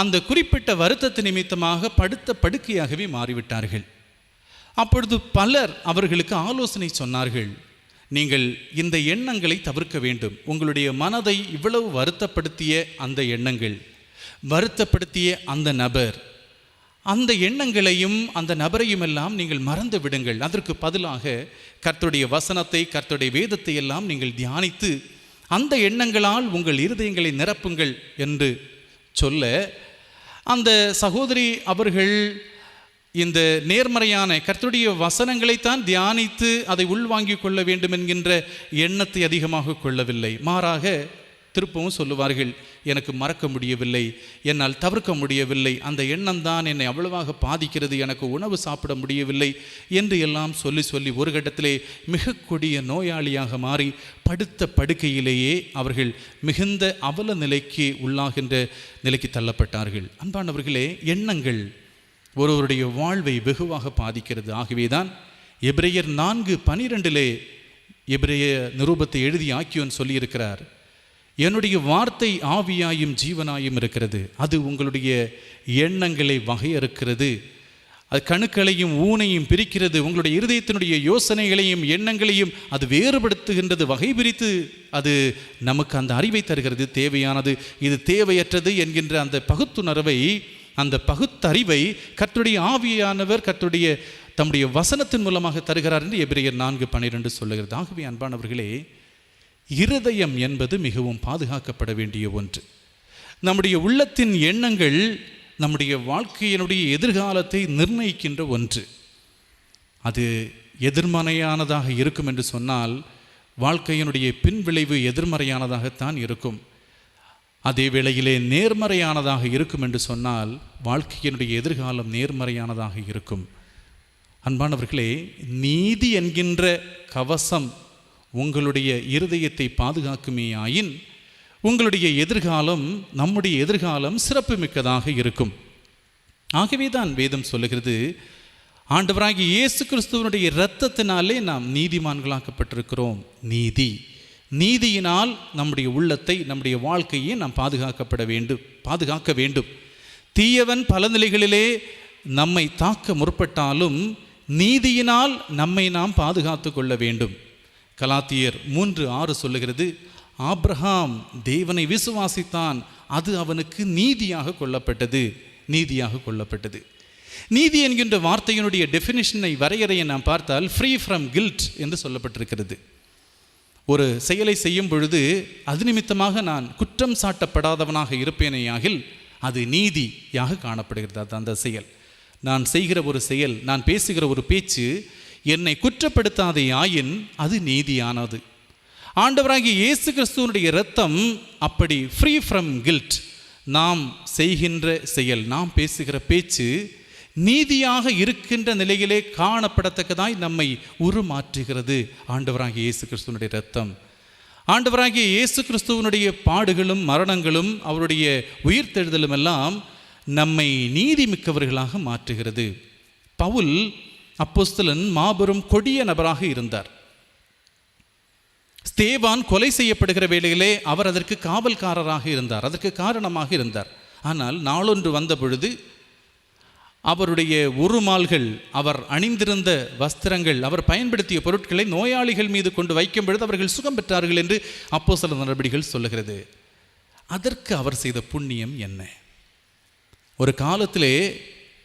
அந்த குறிப்பிட்ட வருத்தத்து நிமித்தமாக படுத்த படுக்கையாகவே மாறிவிட்டார்கள். அப்பொழுது பலர் அவர்களுக்கு ஆலோசனை சொன்னார்கள், நீங்கள் இந்த எண்ணங்களை தவிர்க்க வேண்டும். உங்களுடைய மனதை இவ்வளவு வருத்தப்படுத்திய அந்த எண்ணங்கள், வருத்தப்படுத்திய அந்த நபர், அந்த எண்ணங்களையும் அந்த நபரையும் எல்லாம் நீங்கள் மறந்து விடுங்கள். அதற்கு பதிலாக கர்த்தருடைய வசனத்தை, கர்த்தருடைய வேதத்தை எல்லாம் நீங்கள் தியானித்து அந்த எண்ணங்களால் உங்கள் இருதயங்களை நிரப்புங்கள் என்று சொல்ல, அந்த சகோதரி அவர்கள் இந்த நேர்மறையான கர்த்தருடைய வசனங்களைத்தான் தியானித்து அதை உள்வாங்கிக் கொள்ள வேண்டும் என்கின்ற எண்ணத்தை அதிகமாக கொள்ளவில்லை. மாறாக திருப்பவும் சொல்லுவார்கள், எனக்கு மறக்க முடியவில்லை, என்னால் தவிர்க்க முடியவில்லை, அந்த எண்ணம் தான் என்னை அவ்வளவாக பாதிக்கிறது, எனக்கு உணவு சாப்பிட முடியவில்லை என்று எல்லாம் சொல்லி சொல்லி ஒரு கட்டத்திலே மிக கொடிய நோயாளியாக மாறி படுத்த படுக்கையிலேயே அவர்கள் மிகுந்த அவல நிலைக்கு உள்ளாகின்ற நிலைக்கு தள்ளப்பட்டார்கள். அன்பானவர்களே, எண்ணங்கள் ஒருவருடைய வாழ்வை வெகுவாக பாதிக்கிறது. ஆகவேதான் எபிரேயர் 4:12 எபிரேய நிருபத்தை எழுதி ஆக்கியோன் சொல்லியிருக்கிறார், என்னுடைய வார்த்தை ஆவியாயும் ஜீவனாயும் இருக்கிறது, அது உங்களுடைய எண்ணங்களை வகையறுக்கிறது, அது கணுக்களையும் ஊனையும் பிரிக்கிறது, உங்களுடைய இருதயத்தினுடைய யோசனைகளையும் எண்ணங்களையும் அது வேறுபடுத்துகின்றது, வகை பிரித்து அது நமக்கு அந்த அறிவை தருகிறது, தேவையானது இது தேவையற்றது என்கின்ற அந்த பகுத்துணர்வை, அந்த பகுத்தறிவை கர்த்தருடைய ஆவியானவர் கர்த்தருடைய தம்முடைய வசனத்தின் மூலமாக தருகிறார் என்று எபிரேயர் 4:12 சொல்லுகிறது. ஆகவே அன்பானவர்களே, இருதயம் என்பது மிகவும் பாதுகாக்கப்பட வேண்டிய ஒன்று. நம்முடைய உள்ளத்தின் எண்ணங்கள் நம்முடைய வாழ்க்கையினுடைய எதிர்காலத்தை நிர்ணயிக்கின்ற ஒன்று. அது எதிர்மறையானதாக இருக்கும் என்று சொன்னால் வாழ்க்கையினுடைய பின்விளைவு எதிர்மறையானதாகத்தான் இருக்கும். அதே வேளையிலே நேர்மறையானதாக இருக்கும் என்று சொன்னால் வாழ்க்கையினுடைய எதிர்காலம் நேர்மறையானதாக இருக்கும். அன்பானவர்களே, நீதி என்கின்ற கவசம் உங்களுடைய இருதயத்தை பாதுகாக்குமேயாயின் உங்களுடைய எதிர்காலம், நம்முடைய எதிர்காலம் சிறப்பு மிக்கதாக இருக்கும். ஆகவே தான் வேதம் சொல்லுகிறது, ஆண்டவராகிய இயேசு கிறிஸ்துவனுடைய இரத்தத்தினாலே நாம் நீதிமான்களாக்கப்பட்டிருக்கிறோம். நீதியினால் நம்முடைய உள்ளத்தை, நம்முடைய வாழ்க்கையை நாம் பாதுகாக்க வேண்டும். தீயவன் பல நிலைகளிலே நம்மை தாக்க முற்பட்டாலும் நீதியினால் நம்மை நாம் பாதுகாத்து கொள்ள வேண்டும். கலாத்தியர் 3:6 சொல்லுகிறது, ஆபிரகாம் தேவனை விசுவாசித்தான், அது அவனுக்கு நீதியாக கொள்ளப்பட்டது. நீதி என்கின்ற வார்த்தையினுடைய டெஃபினிஷனை, வரையறையை நாம் பார்த்தால் ஃப்ரீ ஃப்ரம் கில்ட் என்று சொல்லப்பட்டிருக்கிறது. ஒரு செயலை செய்யும் பொழுது அது நிமித்தமாக நான் குற்றம் சாட்டப்படாதவனாக இருப்பேனேயாகில் அது நீதியாக காணப்படுகிறது. அது அந்த செயல், நான் செய்கிற ஒரு செயல், நான் பேசுகிற ஒரு பேச்சு என்னை குற்றப்படுத்தாதே ஆயின் அது நீதியானது. ஆண்டவராகிய இயேசு கிறிஸ்துவனுடைய இரத்தம் அப்படி ஃப்ரீ ஃப்ரம் கில்ட். நாம் செய்கின்ற செயல், நாம் பேசுகிற பேச்சு நீதியாக இருக்கின்ற நிலையிலே காணப்படத்தக்கதாய் நம்மை உருமாற்றுகிறது ஆண்டவராகிய இயேசு கிறிஸ்துவனுடைய இரத்தம். ஆண்டவராகிய இயேசு கிறிஸ்துவனுடைய பாடுகளும் மரணங்களும் அவருடைய உயிர்த்தெழுதலும் எல்லாம் நம்மை நீதி மிக்கவர்களாக மாற்றுகிறது. பவுல் அப்போஸ்தலன் மாபெரும் கொடிய நபராக இருந்தார். ஸ்தேவான் கொலை செய்யப்படுகிற வேளையிலே அவர் அதற்கு காவல்காரராக இருந்தார், அதற்கு காரணமாக இருந்தார். ஆனால் நாளொன்று வந்த பொழுது அவருடைய உருமால்கள், அவர் அணிந்திருந்த வஸ்திரங்கள், அவர் பயன்படுத்திய பொருட்களை நோயாளிகள் மீது கொண்டு வைக்கும் பொழுது அவர்கள் சுகம் பெற்றார்கள் என்று அப்போஸ்தலர் நடபடிகள் சொல்லுகிறது. அதற்கு அவர் செய்த புண்ணியம் என்ன? ஒரு காலத்திலே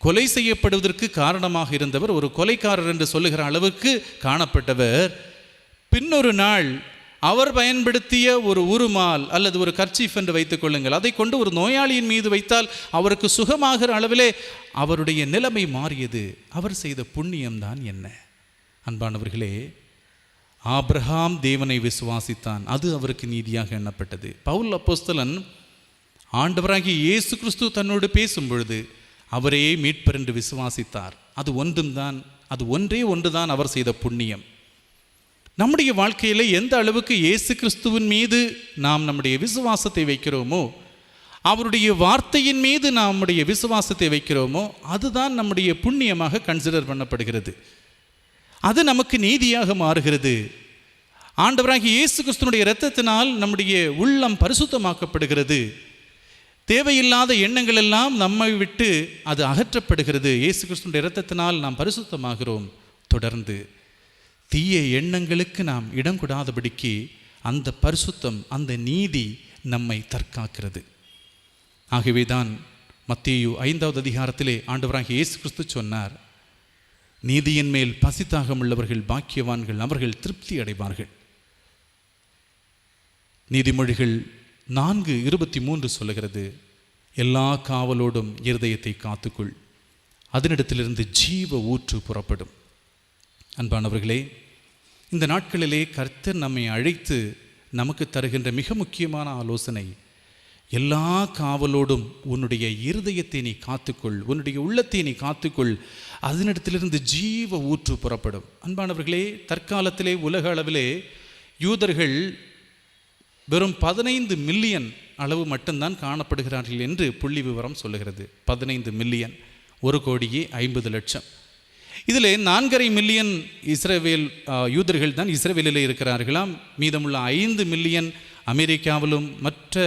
கொலை செய்யப்படுவதற்கு காரணமாக இருந்தவர், ஒரு கொலைக்காரர் என்று சொல்லுகிற அளவுக்கு காணப்பட்டவர், பின்னொரு நாள் அவர் பயன்படுத்திய ஒரு உருமால் அல்லது ஒரு கர்ச்சீஃப் என்று வைத்துக் கொள்ளுங்கள், அதை கொண்டு ஒரு நோயாளியின் மீது வைத்தால் அவருக்கு சுகமாகிற அளவிலே அவருடைய நிலைமை மாறியது. அவர் செய்த புண்ணியம்தான் என்ன? அன்பானவர்களே, ஆபிரகாம் தேவனை விசுவாசித்தான், அது அவருக்கு நீதியாக எண்ணப்பட்டது. பவுல் அப்போஸ்தலன் ஆண்டவராகிய இயேசு கிறிஸ்து தன்னோடு பேசும் பொழுது அவரே மீட்பர் என்று விசுவாசித்தார். அது ஒன்றே ஒன்றுதான் அவர் செய்த புண்ணியம். நம்முடைய வாழ்க்கையில் எந்த அளவுக்கு இயேசு கிறிஸ்துவின் மீது நாம் நம்முடைய விசுவாசத்தை வைக்கிறோமோ, அவருடைய வார்த்தையின் மீது நம்முடைய விசுவாசத்தை வைக்கிறோமோ, அதுதான் நம்முடைய புண்ணியமாக கன்சிடர் பண்ணப்படுகிறது. அது நமக்கு நீதியாக மாறுகிறது. ஆண்டவராகிய இயேசு கிறிஸ்துவினுடைய இரத்தத்தினால் நம்முடைய உள்ளம் பரிசுத்தமாக்கப்படுகிறது. தேவையில்லாத எண்ணங்கள் எல்லாம் நம்மை விட்டு அது அகற்றப்படுகிறது. இயேசு கிறிஸ்துவினுடைய இரத்தத்தினால் நாம் பரிசுத்தமாகிறோம். தொடர்ந்து தீய எண்ணங்களுக்கு நாம் இடம் கொடாதபடிக்கு அந்த பரிசுத்தம், அந்த நீதி நம்மை தற்காக்கிறது. ஆகவேதான் மத்தேயு 5வது அதிகாரத்திலே ஆண்டவராகிய இயேசு கிறிஸ்து சொன்னார், நீதியின் மேல் பசித்தாகம் உள்ளவர்கள் பாக்கியவான்கள், அவர்கள் திருப்தி அடைவார்கள். நீதிமொழிகள் 4:23 சொல்லுகிறது, எல்லா காவலோடும் இருதயத்தை காத்துக்கொள், அதனிடத்திலிருந்து ஜீவ ஊற்று புறப்படும். அன்பானவர்களே, இந்த நாட்களிலே கர்த்தர் நம்மை அழைத்து நமக்கு தருகின்ற மிக முக்கியமான ஆலோசனை, எல்லா காவலோடும் உன்னுடைய இருதயத்தை நீ காத்துக்கொள், உன்னுடைய உள்ளத்தை நீ காத்துக்கொள், அதனிடத்திலிருந்து ஜீவ ஊற்று புறப்படும். அன்பானவர்களே, தற்காலத்திலே உலக அளவிலே யூதர்கள் வெறும் 15 மில்லியன் அளவு மட்டும்தான் காணப்படுகிறார்கள் என்று புள்ளி விவரம் சொல்லுகிறது. 15 மில்லியன், 1,50,00,000. இதில் 4.5 மில்லியன் இஸ்ரவேல் யூதர்கள் தான் இஸ்ரவேலில் இருக்கிறார்களாம். மீதமுள்ள 5 மில்லியன் அமெரிக்காவிலும் மற்ற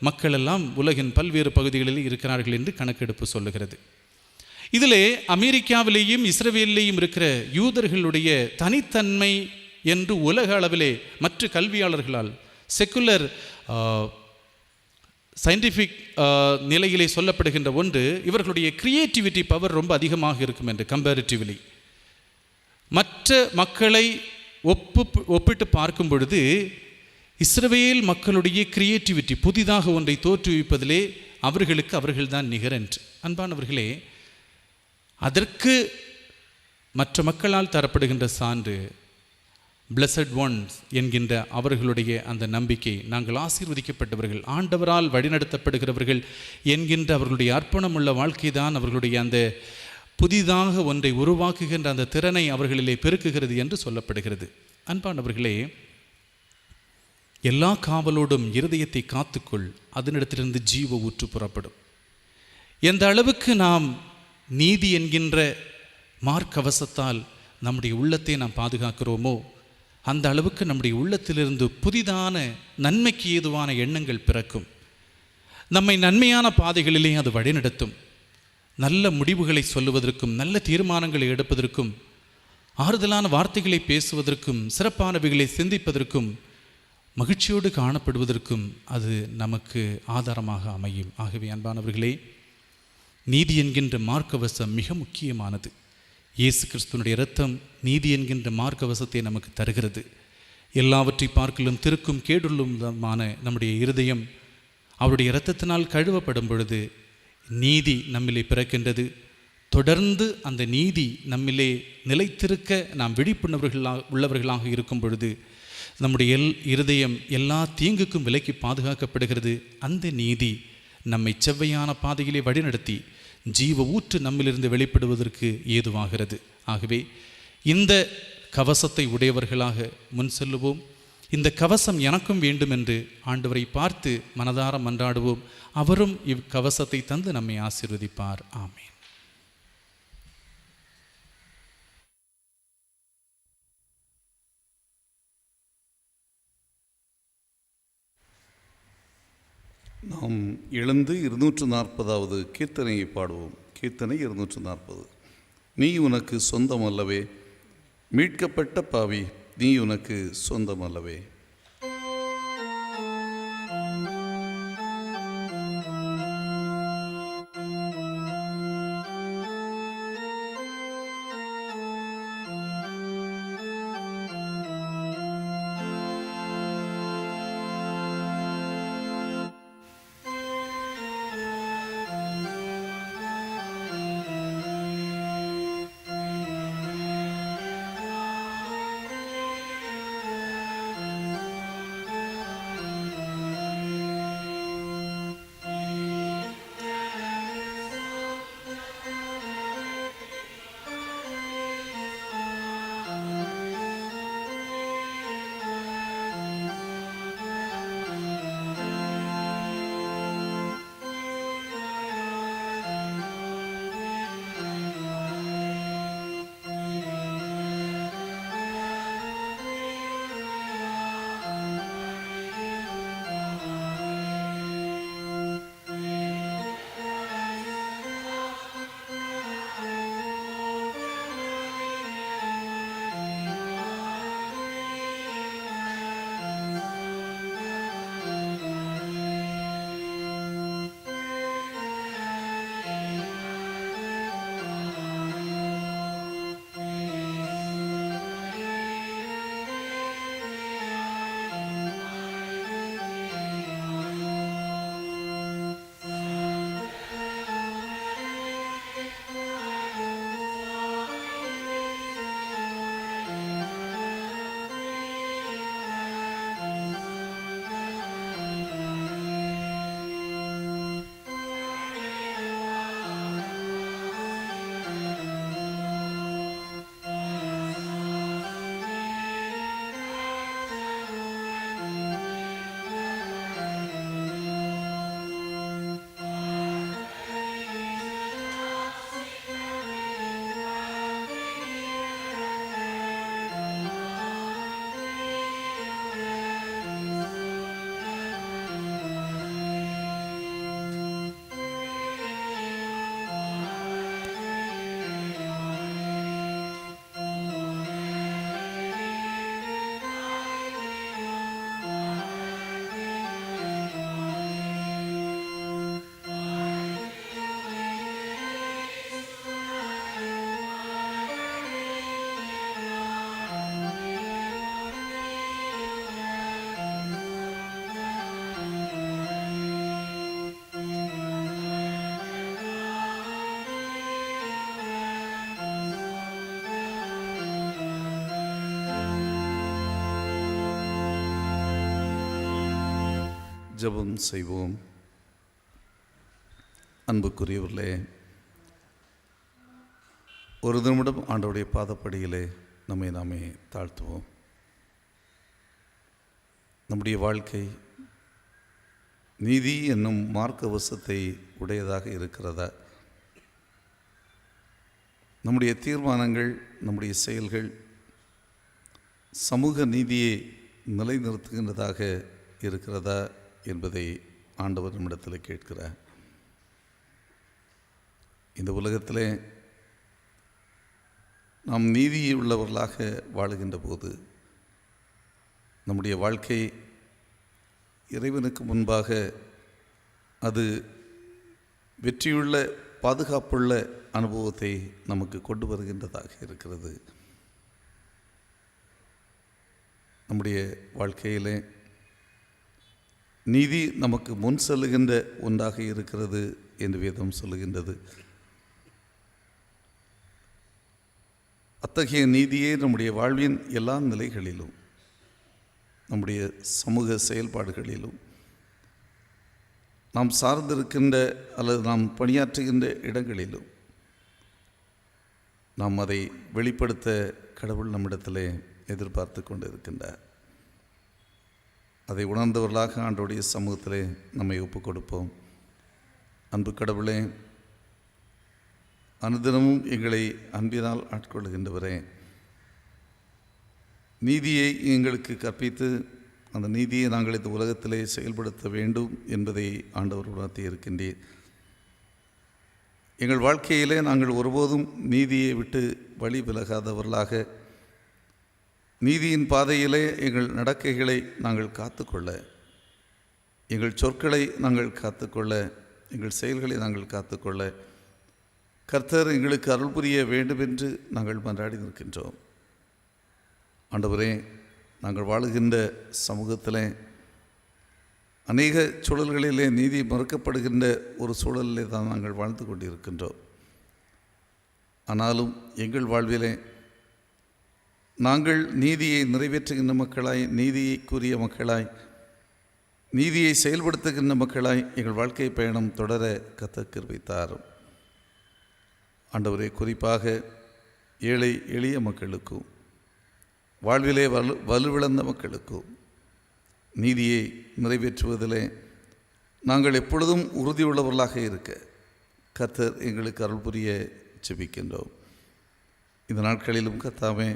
மக்களெல்லாம் உலகின் பல்வேறு பகுதிகளில் இருக்கிறார்கள் என்று கணக்கெடுப்பு சொல்லுகிறது. இதில் அமெரிக்காவிலேயும் இஸ்ரவேலிலேயும் இருக்கிற யூதர்களுடைய தனித்தன்மை என்று உலக அளவிலே மற்ற கல்வியாளர்களால் செக்குலர் சயின்டிஃபிக் நிலையிலே சொல்லப்படுகின்ற ஒன்று, இவர்களுடைய கிரியேட்டிவிட்டி பவர் ரொம்ப அதிகமாக இருக்கும் என்று. கம்பேரிட்டிவ்லி மற்ற மக்களை ஒப்பிட்டு பார்க்கும் பொழுது இஸ்ரவேல் மக்களுடைய கிரியேட்டிவிட்டி, புதிதாக ஒன்றை தோற்றுவிப்பதிலே அவர்கள்தான் நிகர் என்று. அன்பானவர்களே, அதற்கு மற்ற மக்களால் தரப்படுகின்ற சான்று பிளஸட் ஒன்ஸ் என்கின்ற அவர்களுடைய அந்த நம்பிக்கை, நாங்கள் ஆசீர்வதிக்கப்பட்டவர்கள், ஆண்டவரால் வழிநடத்தப்படுகிறவர்கள் என்கின்ற அவர்களுடைய அர்ப்பணமுள்ள வாழ்க்கை தான் அவர்களுடைய அந்த புதிதாக ஒன்றை உருவாக்குகின்ற அந்த திறனை அவர்களிலே பெருக்குகிறது என்று சொல்லப்படுகிறது. அன்பானவர்களே, எல்லா காவலோடும் இருதயத்தை காத்துக்கொள், அதனிடத்திலிருந்து ஜீவ ஊற்று புறப்படும். எந்த அளவுக்கு நாம் நீதி என்கின்ற மார்க்கவசத்தால் நம்முடைய உள்ளத்தை நாம் பாதுகாக்கிறோமோ, அந்த அளவுக்கு நம்முடைய உள்ளத்திலிருந்து புதிதான நன்மைக்கு ஏதுவான எண்ணங்கள் பிறக்கும். நம்மை நன்மையான பாதைகளிலே அது வழிநடத்தும். நல்ல முடிவுகளை சொல்லுவதற்கும், நல்ல தீர்மானங்களை எடுப்பதற்கும், ஆறுதலான வார்த்தைகளை பேசுவதற்கும், சிறப்பானவைகளை சிந்திப்பதற்கும், மகிழ்ச்சியோடு காணப்படுவதற்கும் அது நமக்கு ஆதாரமாக அமையும். ஆகவே அன்பானவர்களே, நீதி என்கின்ற மார்க்கவசம் மிக முக்கியமானது. இயேசு கிறிஸ்துவனுடைய இரத்தம் நீதி என்கின்ற மார்க்கவசத்தை நமக்கு தருகிறது. எல்லாவற்றை பார்க்கலும் திருக்கும் கேடுள்ளமான நம்முடைய இருதயம் அவருடைய இரத்தத்தினால் கழுவப்படும் பொழுது நீதி நம்மிலே பிறக்கின்றது. தொடர்ந்து அந்த நீதி நம்மிலே நிலைத்திருக்க நாம் உள்ளவர்களாக இருக்கும் பொழுது நம்முடைய இருதயம் எல்லா தீங்குக்கும் விலக்கி பாதுகாக்கப்படுகிறது. அந்த நீதி நம்மை செவ்வையான பாதையிலே வழிநடத்தி ஜீவ ஊற்று நம்மிலிருந்து வெளிப்படுவதற்கு ஏதுவாகிறது. ஆகவே இந்த கவசத்தை உடையவர்களாக முன் செல்லுவோம். இந்த கவசம் எனக்கும் வேண்டும் என்று ஆண்டவரை பார்த்து மனதார மன்றாடுவோம். அவரும் இக்கவசத்தை தந்து நம்மை ஆசீர்வதிப்பார். ஆமென். நாம் எழுந்து 240வது கீர்த்தனையை பாடுவோம். கீர்த்தனை 240. நீ உனக்கு சொந்தமல்லவே, மீட்கப்பட்ட பாவி, நீ உனக்கு சொந்தமல்லவே. ஜெபம் செய்வோம். அன்புக்குரியவர்களே, ஒரு நிமிடம் ஆண்டவருடைய பாதப்படியிலே நம்மை நாமே தாழ்த்துவோம். நம்முடைய வாழ்க்கை நீதி என்னும் மார்க்க வசத்தை உடையதாக இருக்கிறதா? நம்முடைய தீர்மானங்கள், நம்முடைய செயல்கள் சமூக நீதியை நிலைநிறுத்துகின்றதாக இருக்கிறதா என்பதை ஆண்டவர் நம்மிடத்தில் கேட்கிறார். இந்த உலகத்திலே நாம் நீதி உள்ளவர்களாக வாழுகின்ற போது நம்முடைய வாழ்க்கை இறைவனுக்கு முன்பாக அது வெற்றியுள்ள, பாதுகாப்புள்ள அனுபவத்தை நமக்கு கொண்டு வருகின்றதாக இருக்கிறது. நம்முடைய வாழ்க்கையிலே நீதி நமக்கு முன் செல்லுகின்ற ஒன்றாக இருக்கிறது என்று வேதம் சொல்லுகின்றது. அத்தகைய நீதியே நம்முடைய வாழ்வின் எல்லா நிலைகளிலும், நம்முடைய சமூக செயல்பாடுகளிலும், நாம் சார்ந்திருக்கின்ற அல்லது நாம் பணியாற்றுகின்ற இடங்களிலும் நாம் அதை வெளிப்படுத்த கடவுள் நம்மிடத்திலே எதிர்பார்த்து கொண்டு இருக்கின்றார். அதை உணர்ந்தவர்களாக ஆண்டவருடைய சமூகத்திலே நம்மை ஒப்புக் கொடுப்போம். அன்பு கடவுளே, அனுதினமும் எங்களை அன்பினால் ஆட்கொள்கின்றவரே, நீதியை எங்களுக்கு கற்பித்து அந்த நீதியை நாங்கள் இந்த உலகத்திலே செயல்படுத்த வேண்டும் என்பதை ஆண்டவர் உணர்த்தி இருக்கின்றீர். எங்கள் வாழ்க்கையிலே நாங்கள் ஒருபோதும் நீதியை விட்டு வழி விலகாதவர்களாக, நீதியின் பாதையிலே எங்கள் நடக்கைகளை நாங்கள் காத்துக்கொள்ள, எங்கள் சொற்களை நாங்கள் காத்துக்கொள்ள, எங்கள் செயல்களை நாங்கள் காத்துக்கொள்ள கர்த்தர் எங்களுக்கு அருள் புரிய வேண்டும் என்று நாங்கள் மன்றாடி நிற்கின்றோம். ஆண்டவரே, நாங்கள் வாழுகின்ற சமூகத்தில் அநேக சூழல்களிலே நீதி மறுக்கப்படுகின்ற ஒரு சூழலிலே தான் நாங்கள் வாழ்ந்து கொண்டிருக்கின்றோம். ஆனாலும் எங்கள் வாழ்விலே நாங்கள் நீதியை நிறைவேற்றுகின்ற மக்களாய், நீதிக்குரிய மக்களாய், நீதியை செயல்படுத்துகின்ற மக்களாய் எங்கள் வாழ்க்கை பயணம் தொடர கர்த்தர் கிருபை தாரும். ஆண்டவரே, குறிப்பாக ஏழை எளிய மக்களுக்கும் வாழ்விலே வலுவிழந்த மக்களுக்கும் நீதியை நிறைவேற்றுவதிலே நாங்கள் எப்பொழுதும் உறுதியுள்ளவர்களாக இருக்க கர்த்தர் எங்களுக்கு அருள் புரிய ஜெபிக்கின்றோம். இந்த நாட்களிலும் கர்த்தாவே,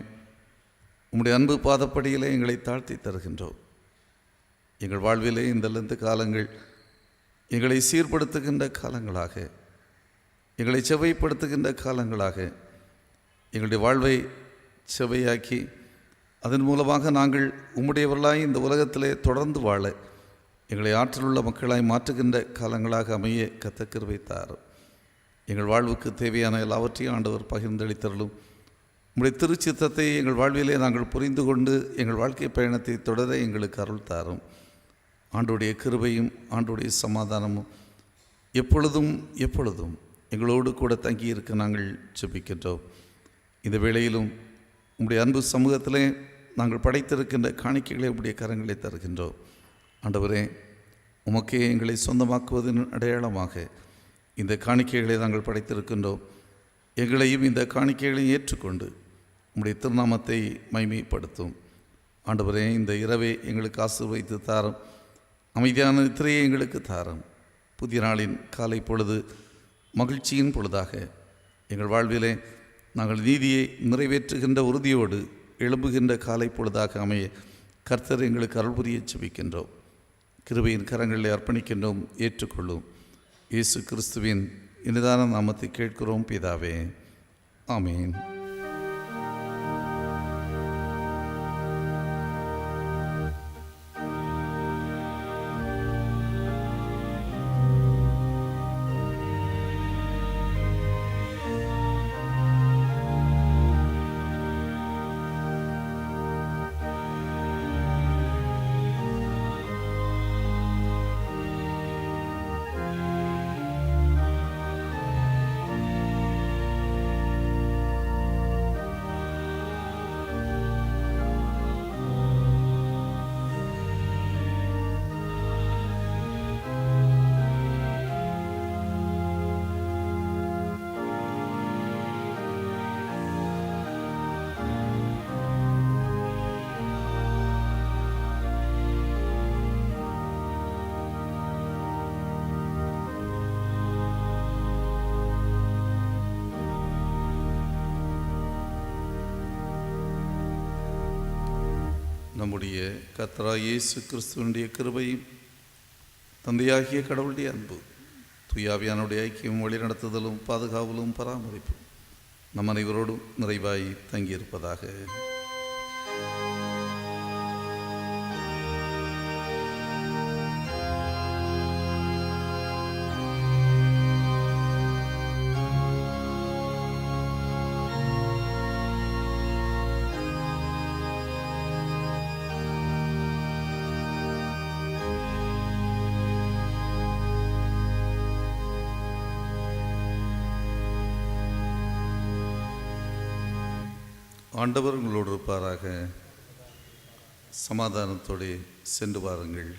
உம்முடைய அன்பு பாதப்படியிலே எங்களை தாழ்த்தி தருகின்றோம். எங்கள் வாழ்விலே இந்த லெந்து காலங்கள் எங்களை சீர்படுத்துகின்ற காலங்களாக, எங்களை செவைப்படுத்துகின்ற காலங்களாக, எங்களுடைய வாழ்வை செவையாக்கி அதன் மூலமாக நாங்கள் உம்முடையவர்களாய் இந்த உலகத்திலே தொடர்ந்து வாழ எங்களை ஆற்றலுள்ள மக்களாய் மாற்றுகின்ற காலங்களாக அமைய கர்த்தர் கிருபை தாரும். எங்கள் வாழ்வுக்கு தேவையான எல்லாவற்றையும் ஆண்டவர் பகிர்ந்தளித்தருளும். உம்முடைய திருச்சித்தத்தை எங்கள் வாழ்விலே நாங்கள் புரிந்து கொண்டு எங்கள் வாழ்க்கை பயணத்தை தொடர எங்களுக்கு அருள் தாரும். ஆண்டோடைய கிருபையும் ஆண்டோடைய சமாதானமும் எப்பொழுதும் எப்பொழுதும் எங்களோடு கூட தங்கியிருக்க நாங்கள் ஜெபிக்கின்றோம். இந்த வேளையிலும் உம்முடைய அன்பு சமூகத்திலே நாங்கள் படைத்திருக்கின்ற காணிக்கைகளை உம்முடைய கரங்களை தருகின்றோம். ஆண்டவரே, உமக்கே எங்களை சொந்தமாக்குவதன் அடையாளமாக இந்த காணிக்கைகளை நாங்கள் படைத்திருக்கின்றோம். எங்களையும் இந்த காணிக்கைகளையும் ஏற்றுக்கொண்டு உம்முடைய திருநாமத்தை மைமைப்படுத்தும். ஆண்டவரே, இந்த இரவை எங்களுக்கு ஆசீர்வதித்து தாரும். அமைதியான நித்திரையை எங்களுக்கு தாரும். புதிய நாளின் காலை பொழுது மகிழ்ச்சியின் பொழுதாக எங்கள் வாழ்விலே நாங்கள் நீதியை நிறைவேற்றுகின்ற உறுதியோடு எழும்புகின்ற காலை பொழுதாக அமைய கர்த்தர் எங்களுக்கு அருள் புரிய ஜெபிக்கின்றோம். கிருபையின் கரங்களில் அர்ப்பணிக்கின்றோம். ஏற்றுக்கொள்ளும். இயேசு கிறிஸ்துவின் இனிதான நாமத்தை கேட்கிறோம் பிதாவே. ஆமீன். நம்முடைய கர்த்தராகிய இயேசு கிறிஸ்துவனுடைய கிருபையும் தந்தையாகிய கடவுளுடைய அன்பு தூயாவியானுடைய ஐக்கியம் வழிநடத்துதலும் பாதுகாவலும் பராமரிப்பும் நம் அனைவரோடும் நிறைவாய் தங்கியிருப்பதாக. ஆண்டவர் உங்களோடு இருப்பாராக. சமாதானத்தோடு சென்று வாருங்கள்.